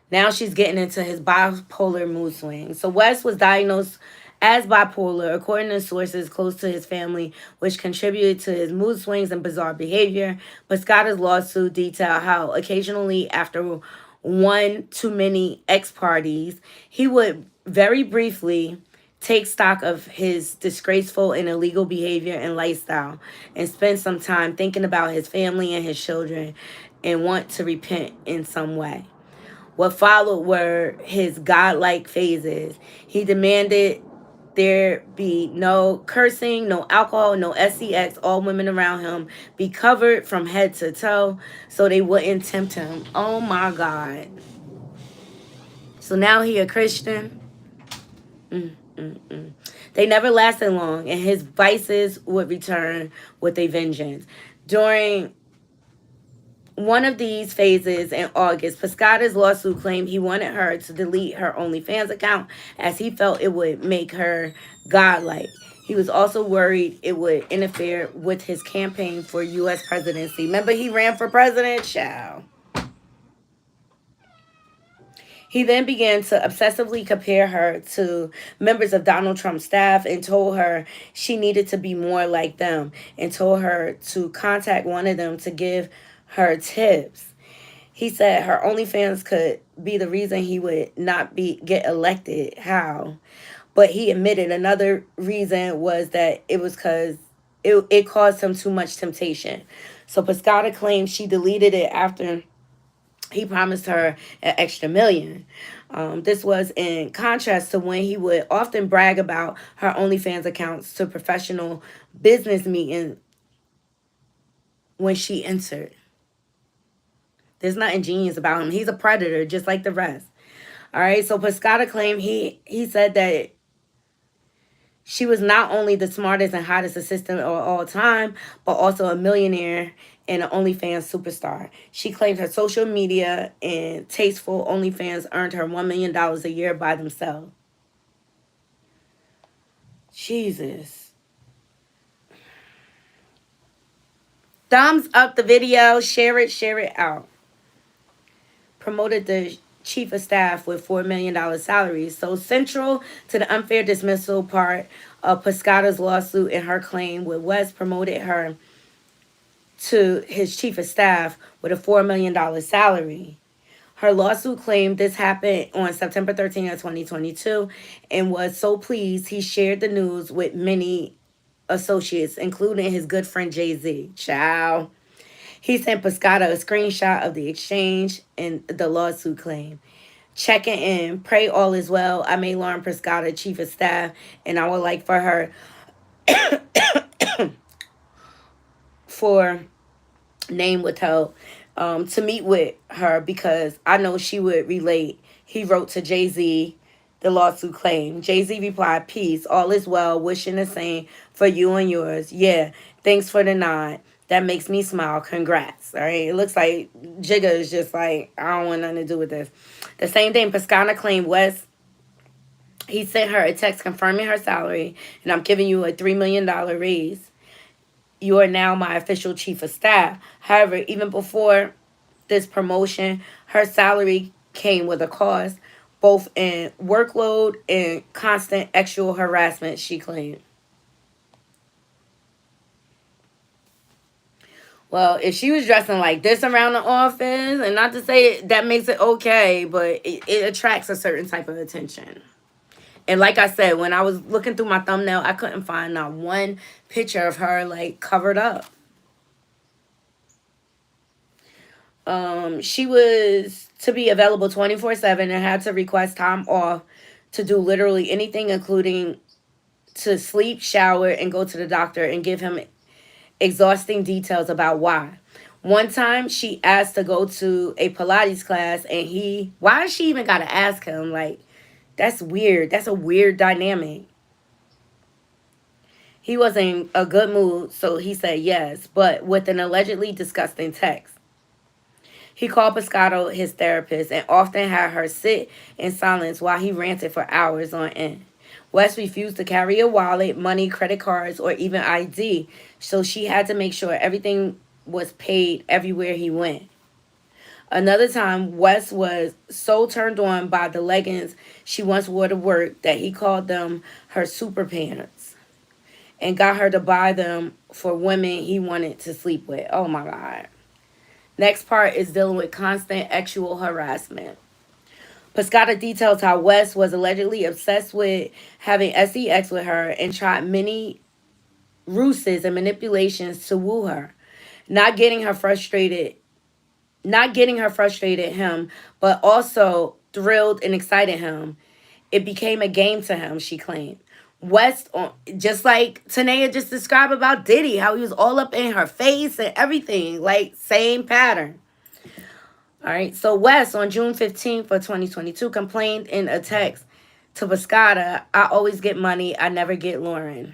Now she's getting into his bipolar mood swings. So West was diagnosed as bipolar, according to sources close to his family, which contributed to his mood swings and bizarre behavior. But Scott's lawsuit detailed how occasionally, after one too many ex parties, he would very briefly take stock of his disgraceful and illegal behavior and lifestyle and spend some time thinking about his family and his children and want to repent in some way. What followed were his godlike phases. He demanded there be no cursing, no alcohol, no sex. All women around him be covered from head to toe so they wouldn't tempt him. Oh my God. So now he a Christian. They never lasted long, and his vices would return with a vengeance. During one of these phases in August, Pescata's lawsuit claimed he wanted her to delete her OnlyFans account as he felt it would make her godlike. He was also worried it would interfere with his campaign for U.S. presidency. Remember, he ran for president? Child. He then began to obsessively compare her to members of Donald Trump's staff and told her she needed to be more like them and told her to contact one of them to give her tips. He said her OnlyFans could be the reason he would not get elected. How? But he admitted another reason was that it was because it caused him too much temptation. So Pescata claims she deleted it after he promised her an extra million. This was in contrast to when he would often brag about her OnlyFans accounts to professional business meetings when she entered. There's nothing genius about him. He's a predator, just like the rest. All right, so Pescata claimed he said that she was not only the smartest and hottest assistant of all time, but also a millionaire and an OnlyFans superstar. She claimed her social media and tasteful OnlyFans earned her $1 million a year by themselves. Jesus. Thumbs up the video. Share it out. Promoted the chief of staff with $4 million salary. So central to the unfair dismissal part of Pescata's lawsuit and her claim with West promoted her to his chief of staff with a $4 million salary. Her lawsuit claimed this happened on September 13th of 2022 and was so pleased he shared the news with many associates, including his good friend Jay-Z. Ciao. He sent Pescata a screenshot of the exchange and the lawsuit claim. Checking in, pray all is well. I made Lauren Pescata chief of staff, and I would like for her for name withheld to meet with her because I know she would relate. He wrote to Jay-Z the lawsuit claim. Jay-Z replied, peace, all is well, wishing the same for you and yours. Yeah, thanks for the nod. That makes me smile. Congrats. All right. It looks like Jigga is just like, I don't want nothing to do with this. The same thing, Pescata claimed West. He sent her a text confirming her salary, and I'm giving you a $3 million raise. You are now my official chief of staff. However, even before this promotion, her salary came with a cost, both in workload and constant sexual harassment, she claimed. Well, if she was dressing like this around the office, and not to say that makes it okay, but it attracts a certain type of attention. And like I said, when I was looking through my thumbnail, I couldn't find not one picture of her like covered up. She was to be available 24/7 and had to request time off to do literally anything, including to sleep, shower, and go to the doctor and give him exhausting details about why. One time she asked to go to a Pilates class and why does she even gotta ask him? Like, that's weird. That's a weird dynamic. He was in a good mood, so he said yes, but with an allegedly disgusting text. He called Pescado his therapist and often had her sit in silence while he ranted for hours on end. West refused to carry a wallet, money, credit cards, or even ID, so she had to make sure everything was paid everywhere he went. Another time, West was so turned on by the leggings she once wore to work that he called them her super pants and got her to buy them for women he wanted to sleep with. Oh my God. Next part is dealing with constant sexual harassment. Pescata details how West was allegedly obsessed with having sex with her and tried many ruses and manipulations to woo her, not getting her frustrated, not getting her frustrated him, but also thrilled and excited him. It became a game to him, she claimed. West, just like Tanea just described about Diddy, how he was all up in her face and everything, like same pattern. All right, so West on June 15th of 2022 complained in a text to Pescata, I always get money, I never get Lauren.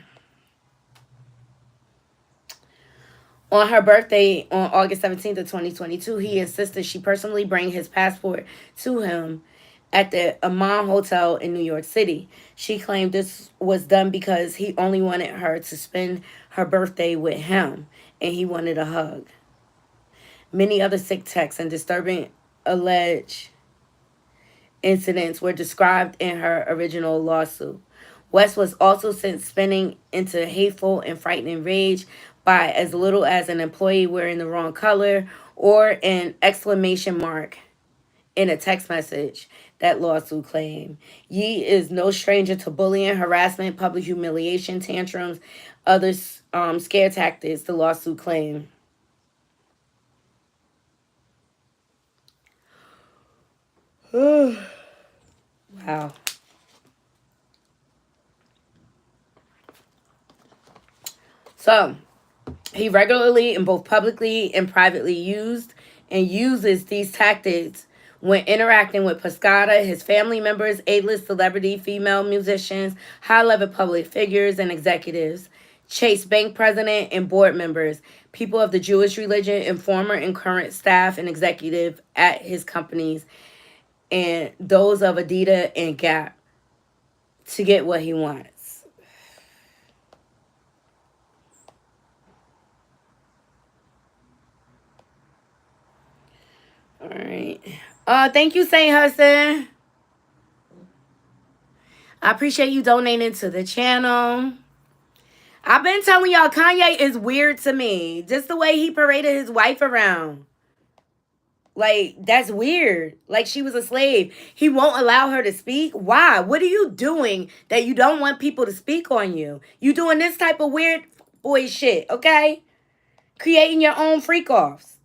On her birthday on August 17th of 2022, he insisted she personally bring his passport to him at the Amman Hotel in New York City. She claimed this was done because he only wanted her to spend her birthday with him and he wanted a hug. Many other sick texts and disturbing alleged incidents were described in her original lawsuit. West was also sent spinning into hateful and frightening rage by as little as an employee wearing the wrong color or an exclamation mark in a text message, that lawsuit claimed. Yee is no stranger to bullying, harassment, public humiliation, tantrums, other scare tactics, the lawsuit claimed. Wow. So, he regularly and both publicly and privately used and uses these tactics when interacting with Pescata, his family members, A-list celebrity female musicians, high-level public figures and executives, Chase Bank president and board members, people of the Jewish religion, and former and current staff and executive at his companies, and those of Adidas and Gap to get what he wants. All right. Thank you, Saint Hudson. I appreciate you donating to the channel. I've been telling y'all Kanye is weird to me. Just the way he paraded his wife around. Like, that's weird. Like she was a slave. He won't allow her to speak. Why? What are you doing that you don't want people to speak on you? You doing this type of weird boy shit, okay? Creating your own freak offs.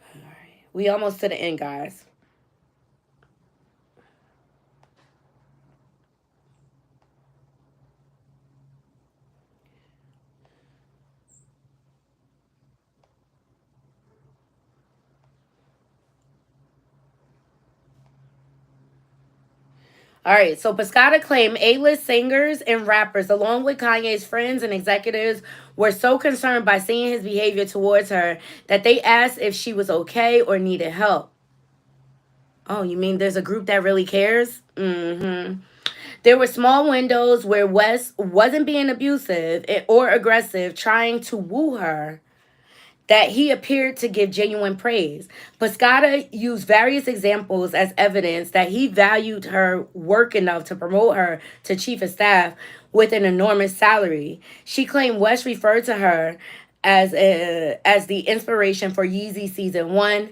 All right. We almost to the end, guys. All right, so Pescata claimed A-list singers and rappers, along with Kanye's friends and executives, were so concerned by seeing his behavior towards her that they asked if she was okay or needed help. Oh, you mean there's a group that really cares? Mm-hmm. There were small windows where West wasn't being abusive or aggressive, trying to woo her, that he appeared to give genuine praise. Pescata used various examples as evidence that he valued her work enough to promote her to chief of staff with an enormous salary. She claimed West referred to her as the inspiration for Yeezy Season 1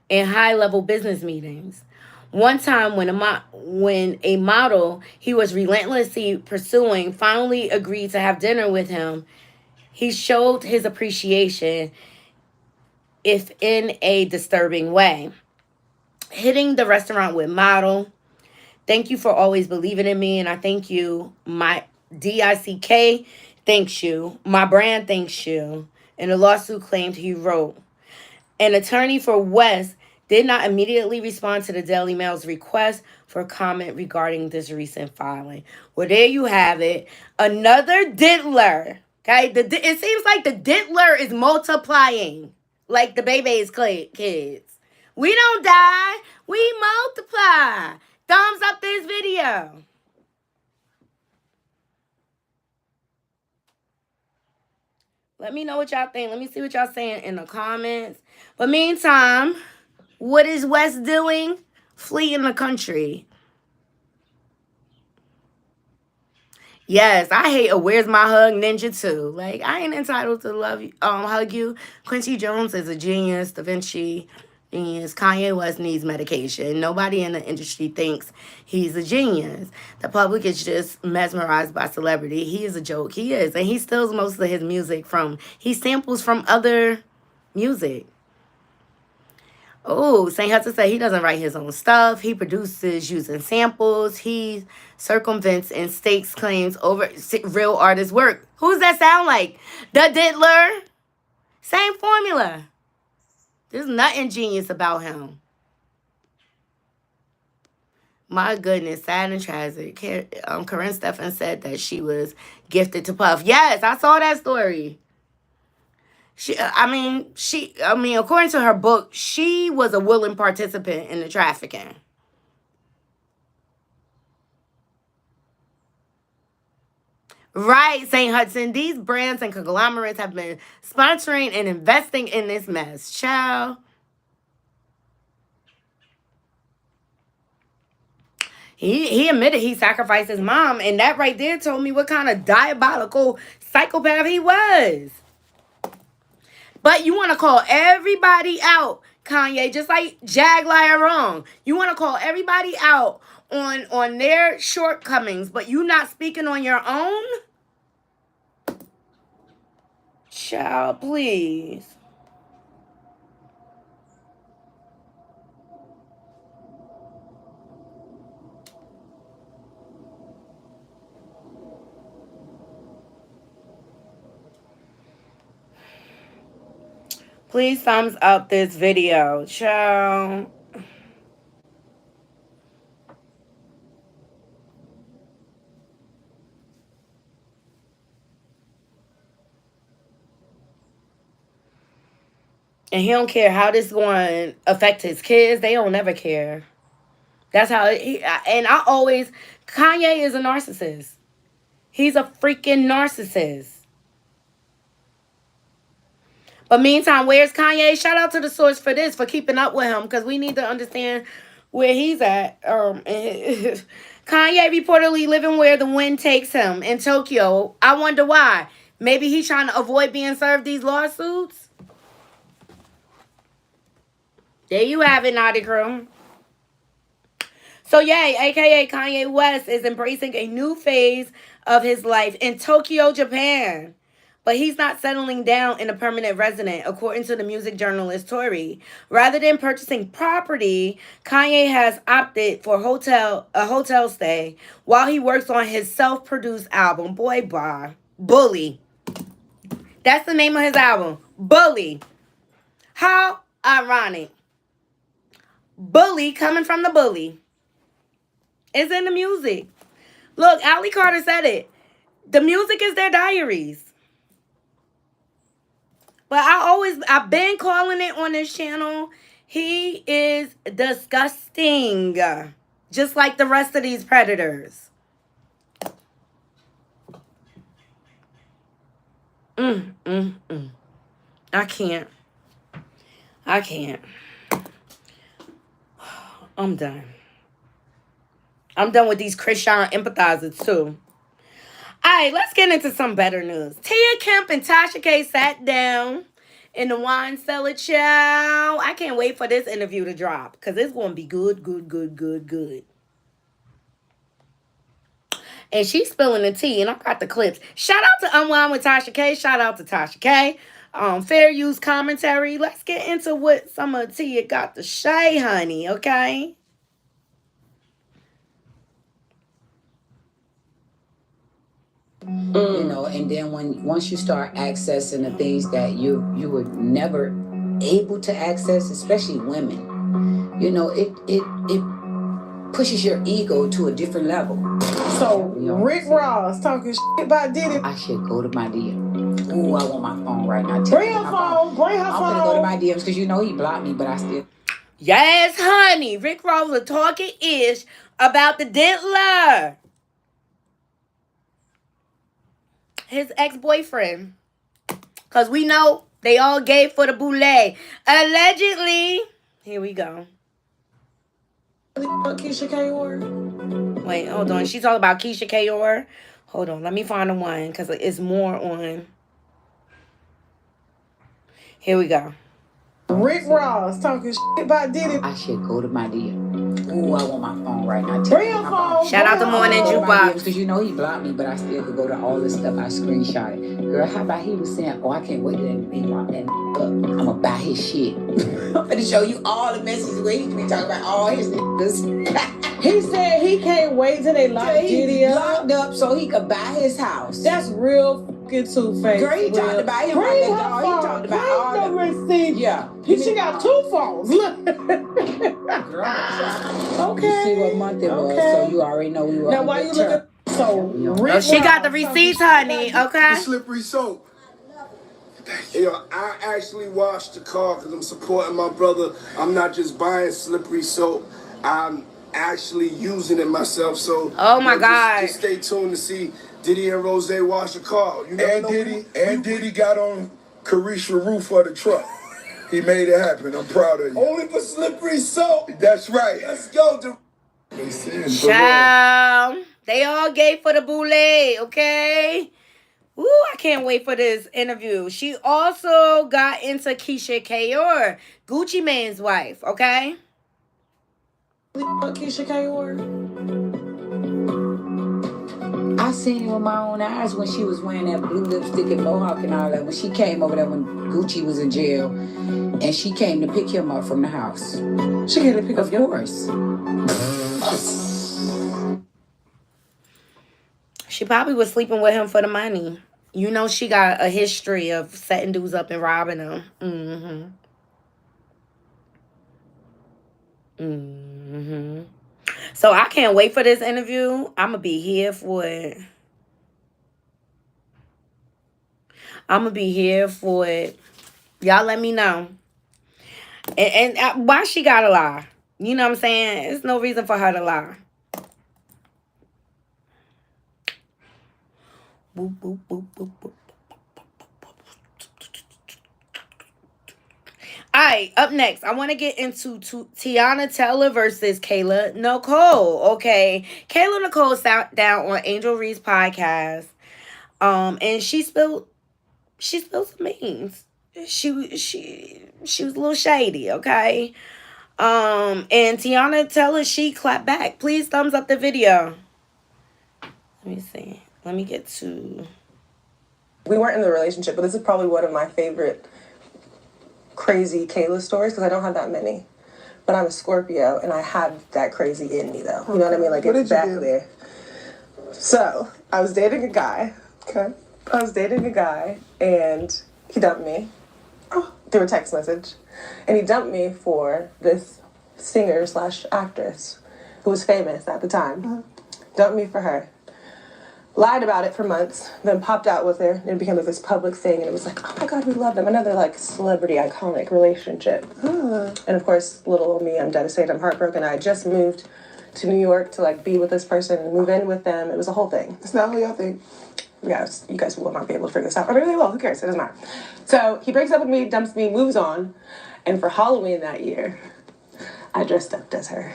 in high-level business meetings. One time when a model he was relentlessly pursuing finally agreed to have dinner with him, he showed his appreciation, if in a disturbing way. Hitting the restaurant with model. Thank you for always believing in me, and I thank you. My DICK thanks you. My brand thanks you. And the lawsuit claimed he wrote. An attorney for West did not immediately respond to the Daily Mail's request for comment regarding this recent filing. Well, there you have it. Another diddler. Okay, it seems like the diddler is multiplying, like the baby's kids. We don't die, we multiply. Thumbs up this video. Let me know what y'all think. Let me see what y'all saying in the comments. But meantime, what is West doing? Fleeing the country. Yes, I hate a "Where's My Hug" ninja too. Like, I ain't entitled to hug you. Quincy Jones is a genius. Da Vinci is. Kanye West needs medication. Nobody in the industry thinks he's a genius. The public is just mesmerized by celebrity. He is a joke. He is, and he steals most of his music from. He samples from other music. Oh, St. Hudson said he doesn't write his own stuff. He produces using samples. He circumvents and stakes claims over real artists' work. Who's that sound like? The Diddler? Same formula. There's nothing genius about him. My goodness, sad and tragic. Corinne Stephan said that she was gifted to Puff. Yes, I saw that story. According to her book, she was a willing participant in the trafficking. Right, St. Hudson. These brands and conglomerates have been sponsoring and investing in this mess. Child. He admitted he sacrificed his mom, and that right there told me what kind of diabolical psychopath he was. But you want to call everybody out, Kanye, just like Jag wrong. You want to call everybody out on their shortcomings, but you not speaking on your own? Child, please. Please thumbs up this video, child. And he don't care how this going to affect his kids. They don't never care. That's how and Kanye is a narcissist. He's a freaking narcissist. But meantime, where's Kanye? Shout out to the source for this, for keeping up with him, because we need to understand where he's at. Kanye reportedly living where the wind takes him in Tokyo. I wonder why. Maybe he's trying to avoid being served these lawsuits. There you have it, Knotty Crew. So yay, aka Kanye West is embracing a new phase of his life in Tokyo, Japan. But he's not settling down in a permanent resident, according to the music journalist Tori. Rather than purchasing property, Kanye has opted for a hotel stay while he works on his self-produced album, Boy Bye. Bully. That's the name of his album. Bully. How ironic. Bully coming from the bully. It's in the music. Look, Ali Carter said it. The music is their diaries. But I've been calling it on this channel. He is disgusting. Just like the rest of these predators. I can't. I'm done. I'm done with these Christian empathizers too. Alright, let's get into some better news. Kemp and Tasha K sat down in the wine cellar, child. I can't wait for this interview to drop, because it's going to be good. And she's spilling the tea, and I got the clips. Shout out to Unwind with Tasha K. Shout out to Tasha K. Fair use commentary. Let's get into what some of Tia got to say, honey, okay? And then once you start accessing the things that you were never able to access, especially women, You know, it pushes your ego to a different level. So Rick Ross talking shit about Diddy. I should go to my DM. Ooh, I want my phone right now. Bring her phone. Bring her I'm phone. gonna go to my DMs because you know he blocked me, but I still. Yes, honey. Rick Ross was talking ish about the diddler. His ex-boyfriend. Because we know they all gave for the boule. Allegedly. Here we go. Keisha Kayor. Wait, hold on. She's all about Keisha Kayor. Hold on. Let me find the one because it's more on. Here we go. Rick Ross talking shit about Diddy. I should go to my DM. Ooh, I want my phone right now. Bring her phone. Shout out to Morning Jukebox. Because you know he blocked me, but I still could go to all this stuff. I screenshot it. Girl, how about he was saying, oh, I can't wait to lock that up. I'm gonna buy his shit. I'm gonna show you all the messages where he be talking about all his niggas. He said he can't wait till they lock Diddy up. Locked up so he could buy his house. That's real fucking two-faced. Girl, he talked about him. Bring her phone. He talked about all the receipts. Yeah. She got two phones. Look. Okay. You see what month it was, so you already know we were. Now, why you looking so Rick Oh, she got the Ross receipts, honey. Okay. Slippery soap. Yo, I actually washed the car because I'm supporting my brother. I'm not just buying slippery soap. I'm actually using it myself. So, oh my God. Just stay tuned to see Diddy and Rose wash the car. You never know. Diddy got on Carisha roof of the truck. He made it happen. I'm proud of you. Only for slippery soap. That's right. Let's go. Child. They all gave for the boule, okay? Ooh, I can't wait for this interview. She also got into Keisha Kayor, Gucci Mane's wife, okay? Keisha Kayor. I seen it with my own eyes when she was wearing that blue lipstick and mohawk and all that. When she came over there when Gucci was in jail, and she came to pick him up from the house. She came to pick up Of course. She probably was sleeping with him for the money. You know she got a history of setting dudes up and robbing them. So I can't wait for this interview. I'm going to be here for it. Y'all let me know. And why she got to lie? You know what I'm saying? There's no reason for her to lie. Boop, boop, boop, boop, boop. All right, up next, I want to get into Tiana Taylor versus Kayla Nicole. Okay, Kayla Nicole sat down on Angel Reed's podcast, and she spilled some beans. She was a little shady. Okay, and Tiana Taylor, she clapped back. Please thumbs up the video. Let me see. Let me get to. We weren't in the relationship, but this is probably one of my favorite crazy Kayla stories because I don't have that many. But I'm a Scorpio and I have that crazy in me though. You know what I mean? Like it's back there. So I was dating a guy. Okay. I was dating a guy and he dumped me through a text message. And he dumped me for this singer / actress who was famous at the time. Dumped me for her. Lied about it for months, then popped out with her, and it became like this public thing, and it was like, oh my God, we love them. Another like celebrity iconic relationship. And of course, little old me, I'm devastated, I'm heartbroken. I just moved to New York to like be with this person and move in with them. It was a whole thing. It's not what y'all think. Yes, you guys will not be able to figure this out. Or maybe they will, who cares, it doesn't matter. So he breaks up with me, dumps me, moves on, and for Halloween that year, I dressed up as her.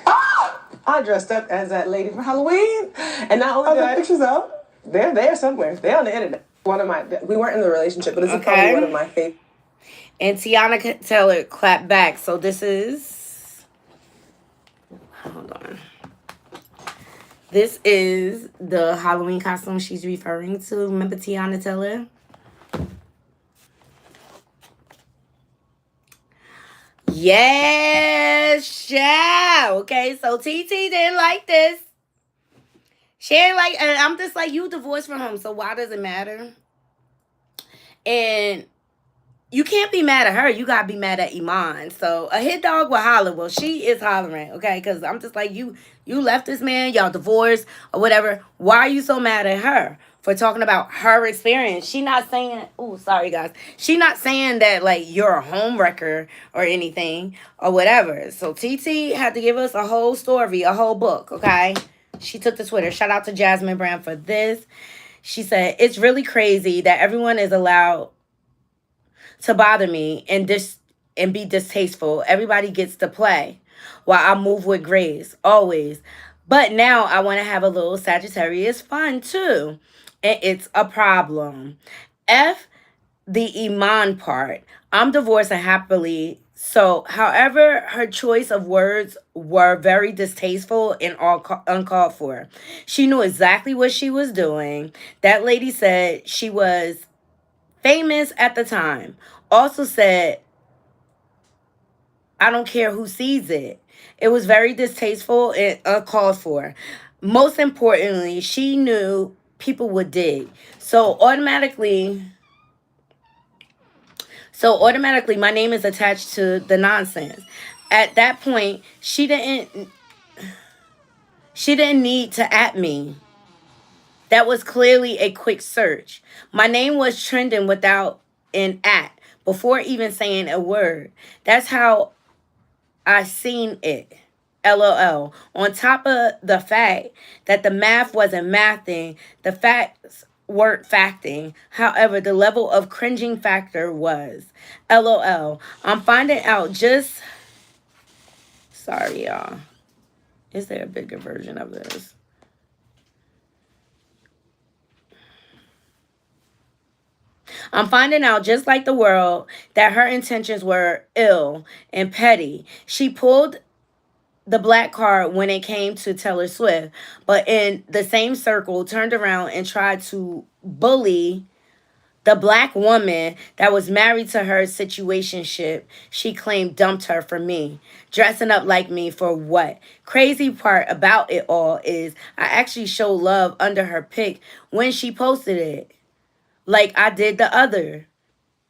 I dressed up as that lady for Halloween, and not only did I... pictures out? They're there somewhere. They're on the internet. We weren't in the relationship, but this is probably one of my favorite. And Tiana Taylor clapped back. So this is, hold on. This is the Halloween costume she's referring to. Remember Tiana Taylor? Yes, yeah. Okay, so TT didn't like this. She ain't like, and I'm just like, you divorced from him, so why does it matter? And you can't be mad at her. You gotta be mad at Iman. So a hit dog will holler. Well, she is hollering, okay? Because I'm just like, you left this man, y'all divorced or whatever. Why are you so mad at her for talking about her experience? She not saying, oh, sorry guys. She not saying that like you're a home wrecker or anything or whatever. So TT had to give us a whole story, a whole book, okay? She took to Twitter. Shout out to Jasmine Brown for this. She said, it's really crazy that everyone is allowed to bother me and be distasteful. Everybody gets to play while I move with grace, always. But now I want to have a little Sagittarius fun too. And it's a problem. F the Iman part. I'm divorced and happily. So, however, her choice of words were very distasteful and all uncalled for. She knew exactly what she was doing. That lady said she was famous at the time. Also said, I don't care who sees it. It was very distasteful and uncalled for. Most importantly, she knew people would dig. So automatically my name is attached to the nonsense. At that point, she didn't need to at me. That was clearly a quick search. My name was trending without an at before even saying a word. That's how I seen it. LOL. On top of the fact that the math wasn't mathing, the facts weren't facting. However, the level of cringing factor was. LOL. I'm finding out just. Sorry, y'all. Is there a bigger version of this? I'm finding out, just like the world, that her intentions were ill and petty. She pulled the black card when it came to Taylor Swift, but in the same circle, turned around and tried to bully the black woman that was married to her situationship she claimed dumped her for me. Dressing up like me for what? Crazy part about it all is I actually showed love under her pic when she posted it. Like I did the other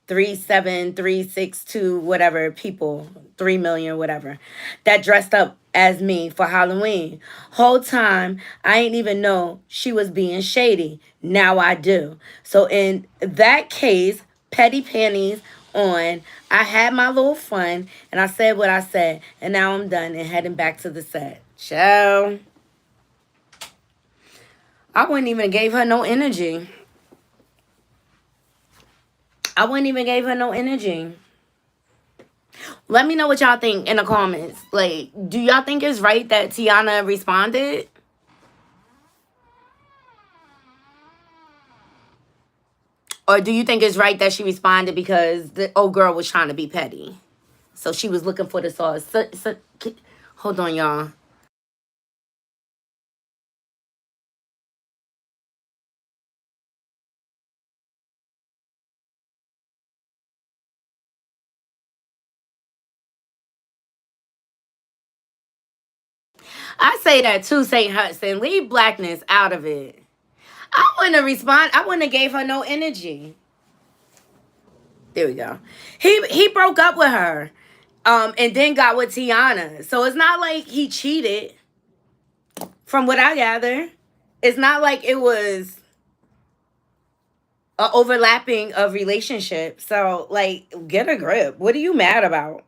37362 whatever people, 3 million whatever, that dressed up as me for Halloween. Whole time I ain't even know she was being shady. Now I do. So in that case, petty panties on. I had my little fun and I said what I said, and now I'm done and heading back to the set. Ciao. I wouldn't even gave her no energy. I wouldn't even gave her no energy. Let me know what y'all think in the comments. Like, do y'all think it's right that Tiana responded? Or do you think it's right that she responded because the old girl was trying to be petty? So she was looking for the sauce. Hold on, y'all. I say that too, St. Hudson. Leave blackness out of it. I wouldn't have responded. I wouldn't have gave her no energy. There we go. He broke up with her. And then got with Tiana. So it's not like he cheated. From what I gather. It's not like it was a overlapping of relationships. So, like, get a grip. What are you mad about?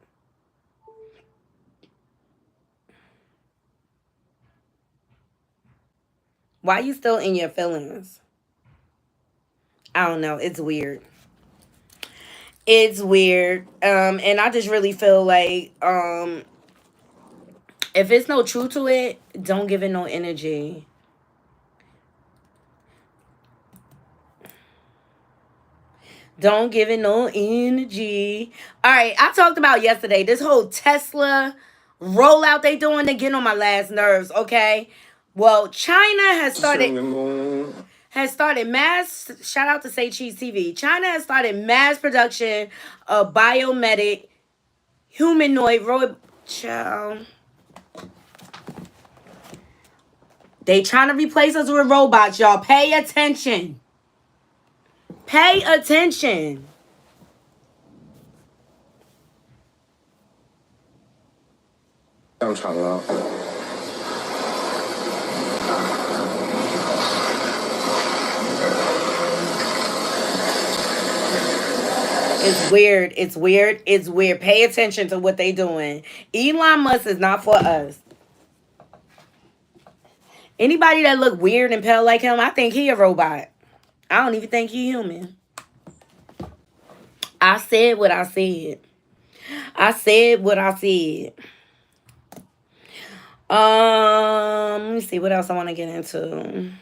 Why are you still in your feelings? I don't know. It's weird. It's weird. And I just really feel like if it's no truth to it, don't give it no energy. Don't give it no energy. All right, I talked about yesterday this whole Tesla rollout they doing. They getting on my last nerves. Okay, well, China has started mass. Shout out to Say Cheese TV. China has started mass production of biomedic humanoid robot. Child. They trying to replace us with robots, y'all. Pay attention. Pay attention. I'm trying to know. It's weird. It's weird. It's weird. Pay attention to what they doing. Elon Musk is not for us. Anybody that look weird and pale like him, I think he a robot. I don't even think he human. I said what I said. I said what I said. Let me see what else I want to get into.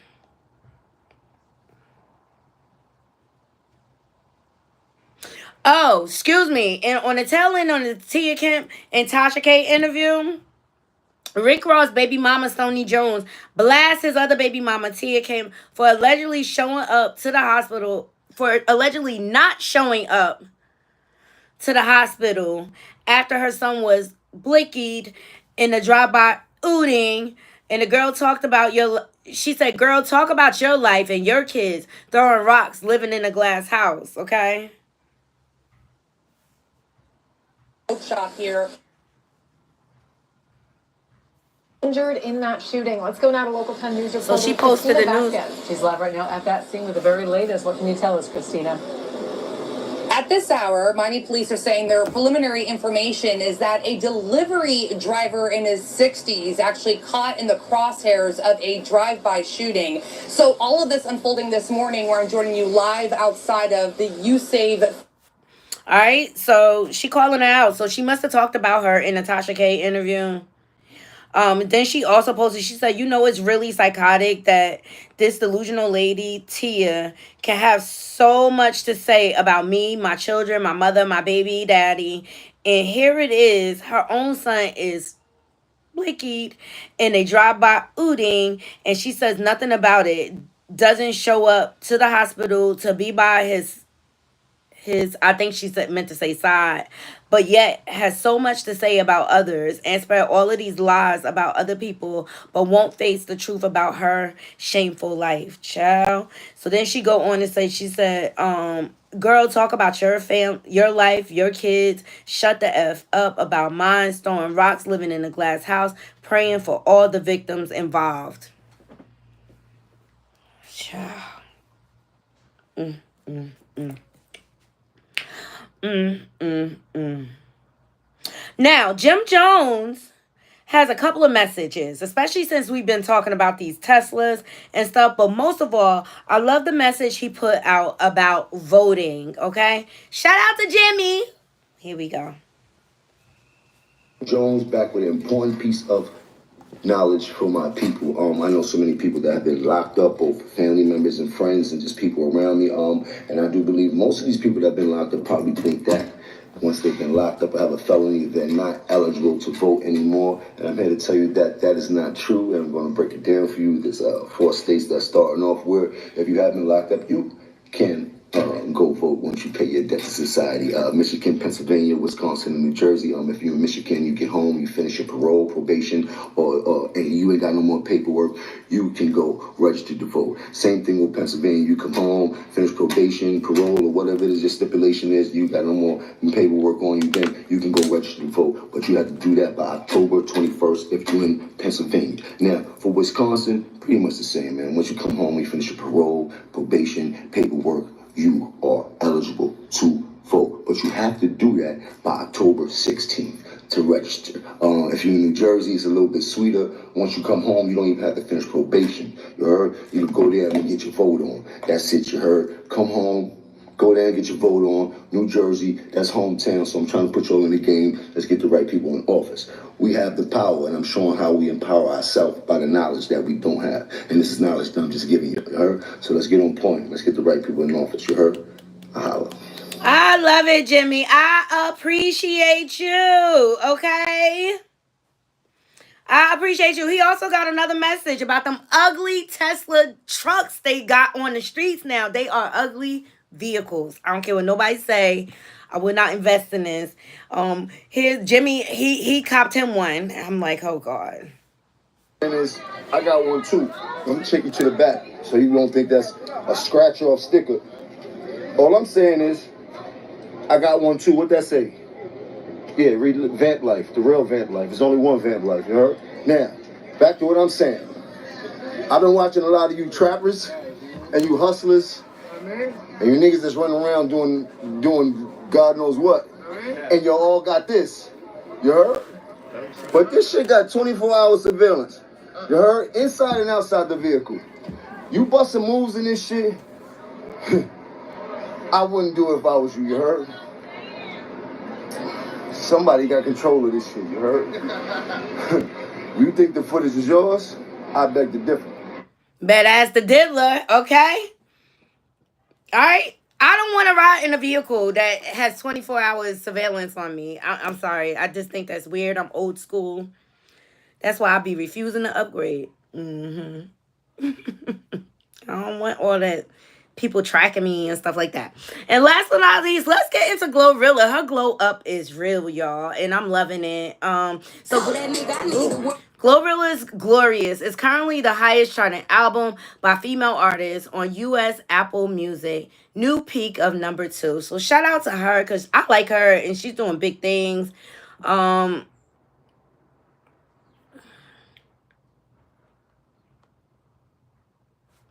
Oh, excuse me. And on the tail end on the Tia Kemp and Tasha K interview, Rick Ross' baby mama Stoney Jones blasts his other baby mama Tia Kemp for allegedly showing up to the hospital, for allegedly not showing up to the hospital after her son was blickied in a drive-by ooting. And the girl talked about she said, girl, talk about your life and your kids throwing rocks, living in a glass house, okay? Shot here. Injured in that shooting. Let's go now to Local 10 News reporter. So she posted the news. She's live right now at that scene with the very latest. What can you tell us, Christina? At this hour, Miami police are saying their preliminary information is that a delivery driver in his 60s actually caught in the crosshairs of a drive-by shooting. So all of this unfolding this morning, where I'm joining you live outside of the USAVE. All right, so she calling her out. So she must have talked about her in a Tasha K interview. Then she also posted, she said, you know, it's really psychotic that this delusional lady, Tia, can have so much to say about me, my children, my mother, my baby daddy. And here it is, her own son is blickied in a drive-by ooting, and she says nothing about it. Doesn't show up to the hospital to be by his I think she said meant to say side, but yet has so much to say about others and spread all of these lies about other people, but won't face the truth about her shameful life, child. So then she go on and say, she said, girl, talk about your your life, your kids. Shut the F up about mine, throwing rocks, living in a glass house, praying for all the victims involved. Child. Now, Jim Jones has a couple of messages, especially since we've been talking about these Teslas and stuff. But most of all, I love the message he put out about voting, okay? Shout out to Jimmy. Here we go. Jones back with an important piece of knowledge for my people. I know so many people that have been locked up, both family members and friends and just people around me. And I do believe most of these people that have been locked up probably think that once they've been locked up or have a felony, they're not eligible to vote anymore. And I'm here to tell you that that is not true. And I'm going to break it down for you. There's 4 states that's starting off where if you have been locked up, you can go vote once you pay your debt to society. Michigan, Pennsylvania, Wisconsin, and New Jersey. If you're in Michigan, you get home, you finish your parole, probation, and you ain't got no more paperwork, you can go register to vote. Same thing with Pennsylvania. You come home, finish probation, parole, or whatever it is your stipulation is, you got no more paperwork on you, then you can go register to vote. But you have to do that by October 21st if you're in Pennsylvania. Now, for Wisconsin, pretty much the same, man. Once you come home, you finish your parole, probation, paperwork, you are eligible to vote. But you have to do that by October 16th to register. If you're in New Jersey, it's a little bit sweeter. Once you come home, you don't even have to finish probation. You heard? You can go there and get your vote on. That's it, you heard? Come home, go there and get your vote on. New Jersey, that's hometown, so I'm trying to put you all in the game. Let's get the right people in office. We have the power, and I'm showing how we empower ourselves by the knowledge that we don't have. And this is knowledge that I'm just giving you, you heard? So let's get on point. Let's get the right people in office, you heard? I love it, Jimmy. I appreciate you, okay? I appreciate you. He also got another message about them ugly Tesla trucks they got on the streets now. They are ugly vehicles. I don't care what nobody say. I would not invest in this. Here's Jimmy. He copped him one. I'm like, oh God. I got one too. I'm gonna take you to the back so you don't think that's a scratch off sticker. All I'm saying is, I got one too. What that say? Yeah, read Vamp Life, the real Vamp Life. There's only one Vamp Life, you heard? Now, back to what I'm saying. I've been watching a lot of you trappers and you hustlers and you niggas that's running around doing God knows what. And you all got this. You heard? But this shit got 24-hour surveillance. You heard? Inside and outside the vehicle. You busting moves in this shit, I wouldn't do it if I was you, you heard? Somebody got control of this shit, you heard? You think the footage is yours? I beg to differ. Badass the diddler, okay? Alright? I don't want to ride in a vehicle that has 24 hours surveillance on me. I'm sorry. I just think that's weird. I'm old school. That's why I be refusing to upgrade. I don't want all that people tracking me and stuff like that. And last but not least, let's get into Glorilla. Her glow up is real, y'all, and I'm loving it. So Glorilla's Glorious is currently the highest charting album by female artists on US Apple Music. New peak of #2. So shout out to her because I like her and she's doing big things.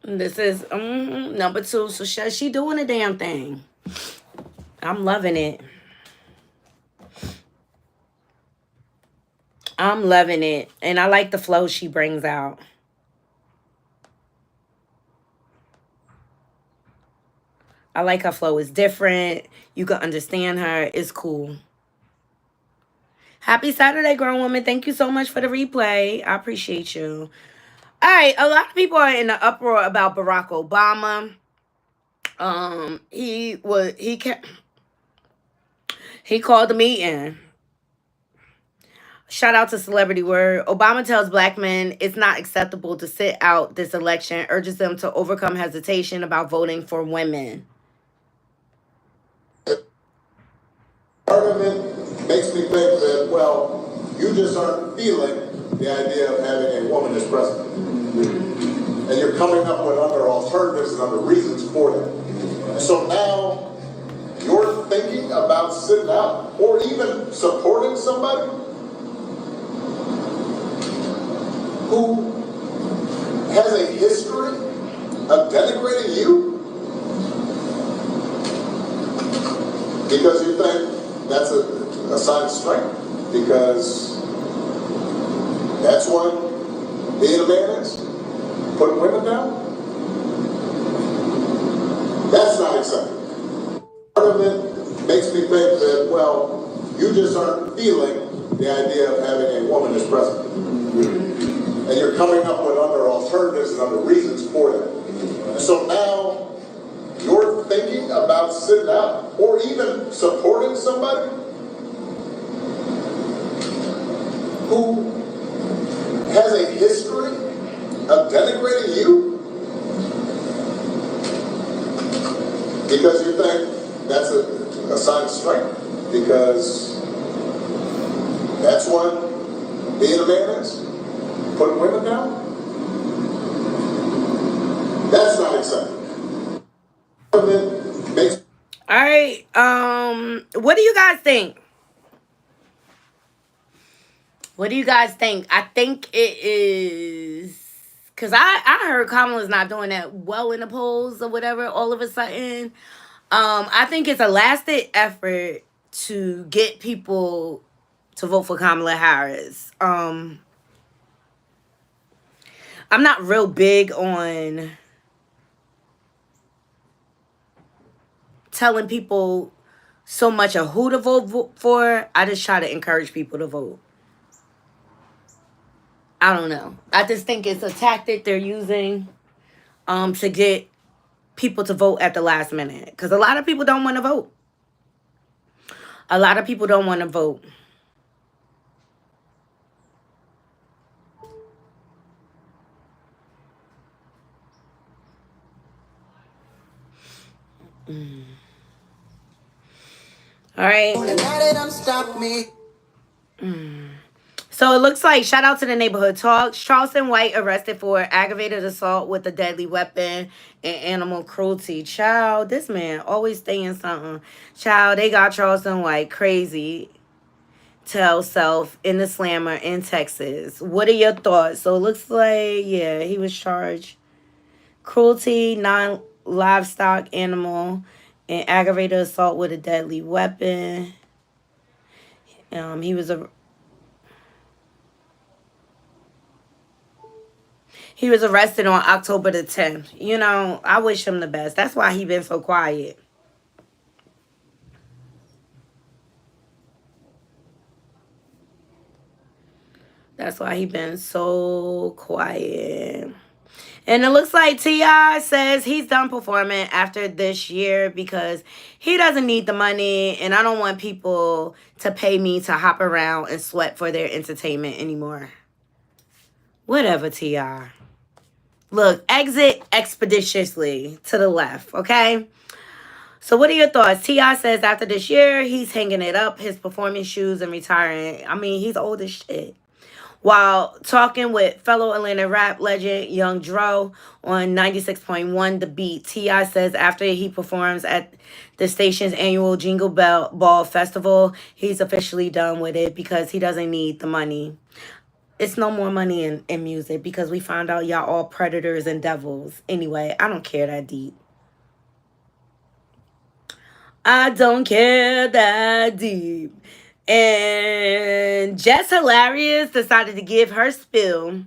This is #2. So she doing a damn thing. I'm loving it. I'm loving it. And I like the flow she brings out. I like her flow. It's different. You can understand her. It's cool. Happy Saturday, grown woman. Thank you so much for the replay. I appreciate you. All right. A lot of people are in the uproar about Barack Obama. He called the meeting. Shout out to Celebrity Word. Obama tells black men it's not acceptable to sit out this election, urges them to overcome hesitation about voting for women. Part of it makes me think that, well, you just aren't feeling the idea of having a woman as president. And you're coming up with other alternatives and other reasons for that. And so now you're thinking about sitting out or even supporting somebody who has a history of denigrating you because you think that's a sign of strength, because that's what being a man is, putting women down. That's not acceptable. Part of it makes me think that, well, you just aren't feeling the idea of having a woman as president. And you're coming up with other alternatives and other reasons for that. And so now you're thinking about sitting out or even supporting somebody who has a history of denigrating you because you think that's a sign of strength, because that's what being a man is, putting women down. That's not acceptable. All right. What do you guys think? What do you guys think? I think it is because I heard Kamala's not doing that well in the polls or whatever. All of a sudden, I think it's a last-ditch effort to get people to vote for Kamala Harris. I'm not real big on telling people so much of who to vote for. I just try to encourage people to vote. I don't know. I just think it's a tactic they're using to get people to vote at the last minute. Because a lot of people don't want to vote. A lot of people don't want to vote. All right. So it looks like, shout out to the neighborhood talks. Charleston White arrested for aggravated assault with a deadly weapon and animal cruelty. Child, this man always saying something. Child, they got Charleston White crazy. tell self in the slammer in Texas. What are your thoughts? So it looks like, yeah, he was charged cruelty, non-livestock animal, and aggravated assault with a deadly weapon. He was arrested on October the 10th. You know, I wish him the best. That's why he been so quiet. That's why he been so quiet. And it looks like T.I. says he's done performing after this year because he doesn't need the money, and I don't want people to pay me to hop around and sweat for their entertainment anymore. Whatever, T.I. Look, exit expeditiously to the left, okay? So what are your thoughts? T.I. says after this year, he's hanging it up, his performance shoes, and retiring. I mean, he's old as shit. While talking with fellow Atlanta rap legend Young Dro on 96.1 The Beat, T.I. says after he performs at the station's annual Jingle Ball Festival, he's officially done with it because he doesn't need the money. It's no more money in music because we found out y'all all predators and devils. Anyway, I don't care that deep. I don't care that deep. And Jess Hilarious decided to give her spill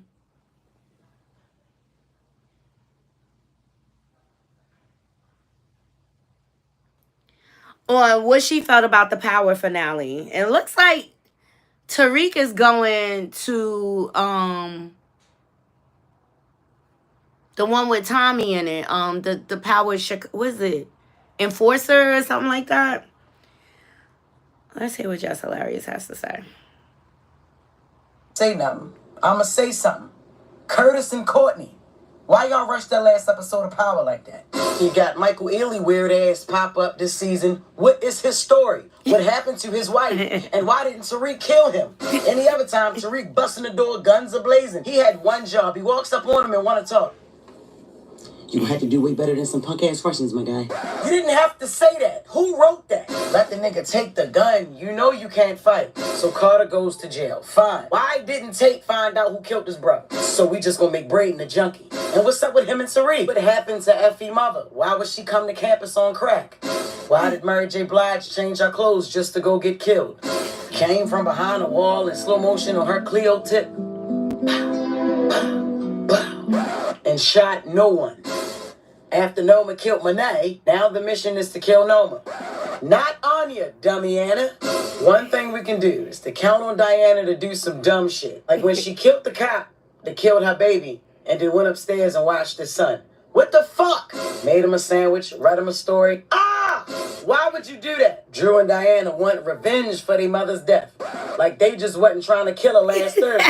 on what she felt about the Power finale. And it looks like Tariq is going to the one with Tommy in it. The Power what is it? Enforcer or something like that. Let's hear what Jess Hilarious has to say. Say nothing. I'ma say something. Curtis and Courtney. Why y'all rushed that last episode of Power like that? You got Michael Ealy weird ass pop up this season. What is his story? What happened to his wife? And why didn't Tariq kill him? Any other time, Tariq busting the door, guns a blazing. He had one job. He walks up on him and want to talk. You had to do way better than some punk ass Russians, my guy. You didn't have to say that. Who wrote that? Let the nigga take the gun. You know you can't fight. So Carter goes to jail. Fine. Why didn't Tate find out who killed his brother? So we just gonna make Braden a junkie. And what's up with him and Tariq? What happened to Effie mother? Why would she come to campus on crack? Why did Mary J. Blige change her clothes just to go get killed? Came from behind a wall in slow motion on her Clio tip. And shot no one. After Noma killed Monet, now the mission is to kill Noma. Not Anya, dummy Anna. One thing we can do is to count on Diana to do some dumb shit. Like when she killed the cop that killed her baby and then went upstairs and watched his son. What the fuck? Made him a sandwich, read him a story. Why would you do that? Drew and Diana want revenge for their mother's death. Like they just wasn't trying to kill her last Thursday.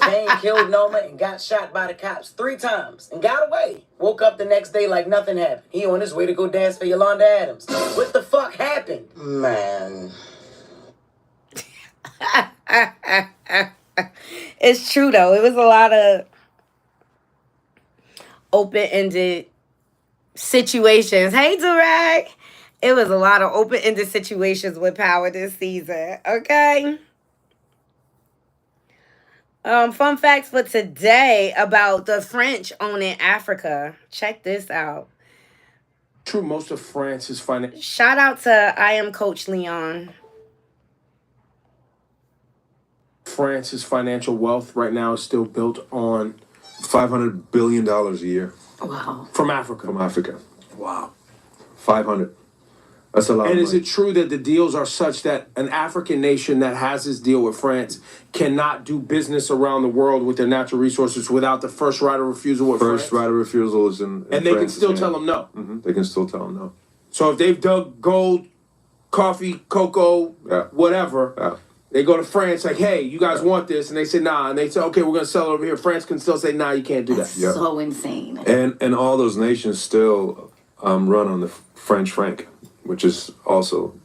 Kane killed Noma and got shot by the cops 3 times and got away. Woke up the next day like nothing happened. He on his way to go dance for Yolanda Adams. What the fuck happened? Man. It's true though. It was a lot of open-ended situations. Hey, Durag. It was a lot of open-ended situations with Power this season. Okay. Fun facts for today about the French owning Africa. Check this out. True, most of France's financial. Shout out to I Am Coach Leon. France's financial wealth right now is still built on $500 billion a year. Wow. From Africa. From Africa. Wow. 500. That's a lot of And money. is it true that the deals are such that an African nation that has this deal with France cannot do business around the world with their natural resources without the first right of refusal with France? First right of refusal is in And they can France, still yeah. tell them no. Mm-hmm. They can still tell them no. So if they've dug gold, coffee, cocoa, whatever, they go to France like, hey, you guys want this? And they say, nah. And they say, okay, we're going to sell it over here. France can still say, nah, you can't do that. So insane. And all those nations still run on the French franc, which is also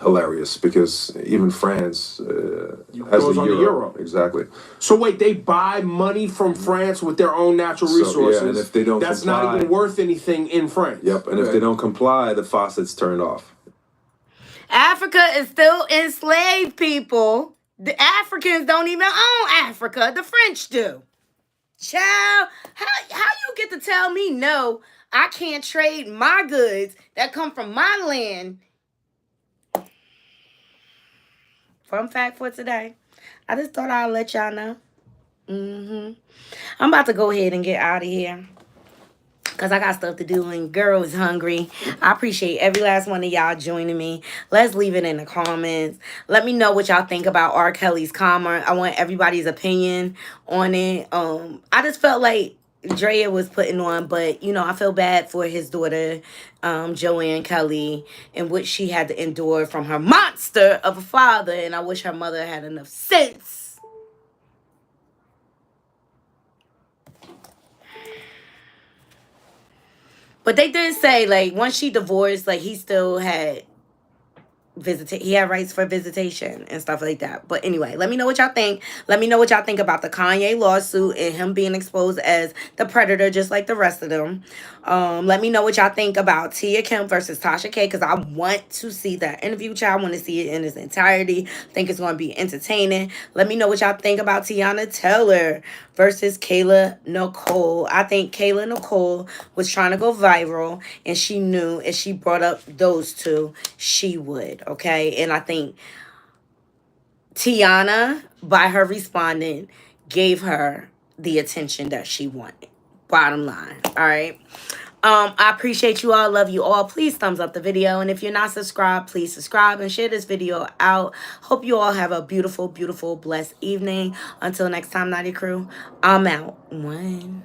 hilarious because even France has goes the on the euro. Exactly. So wait, they buy money from France with their own natural resources. Yeah, and if they don't that's comply, not even worth anything in France. Yep, and if they don't comply, the faucet's turned off. Africa is still enslaved, people. The Africans don't even own Africa. The French do. Child, how you get to tell me no, I can't trade my goods that come from my land? Fun fact for today. I just thought I'd let y'all know. I'm about to go ahead and get out of here, because I got stuff to do and girl is hungry. I appreciate every last one of y'all joining me. Let's leave it in the comments. Let me know what y'all think about R. Kelly's comment. I want everybody's opinion on it. I just felt like Drea was putting on, but you know, I feel bad for his daughter, Joanne Kelly, and what she had to endure from her monster of a father, and I wish her mother had enough sense. But they did say, like, once she divorced, like, he still had he had rights for visitation and stuff like that. But anyway, let me know what y'all think. Let me know what y'all think about the Kanye lawsuit and him being exposed as the predator, just like the rest of them. Let me know what y'all think about Tia Kemp versus Tasha K, because I want to see that interview, child. I want to see it in its entirety. I think it's going to be entertaining. Let me know what y'all think about Tiana Taylor versus Kayla Nicole. I think Kayla Nicole was trying to go viral, and she knew if she brought up those two, she would, okay? And I think Tiana, by her responding, gave her the attention that she wanted. Bottom line, all right? I appreciate you all. Love you all. Please thumbs up the video. And if you're not subscribed, please subscribe and share this video out. Hope you all have a beautiful, beautiful, blessed evening. Until next time, Knotty Crew, I'm out. One.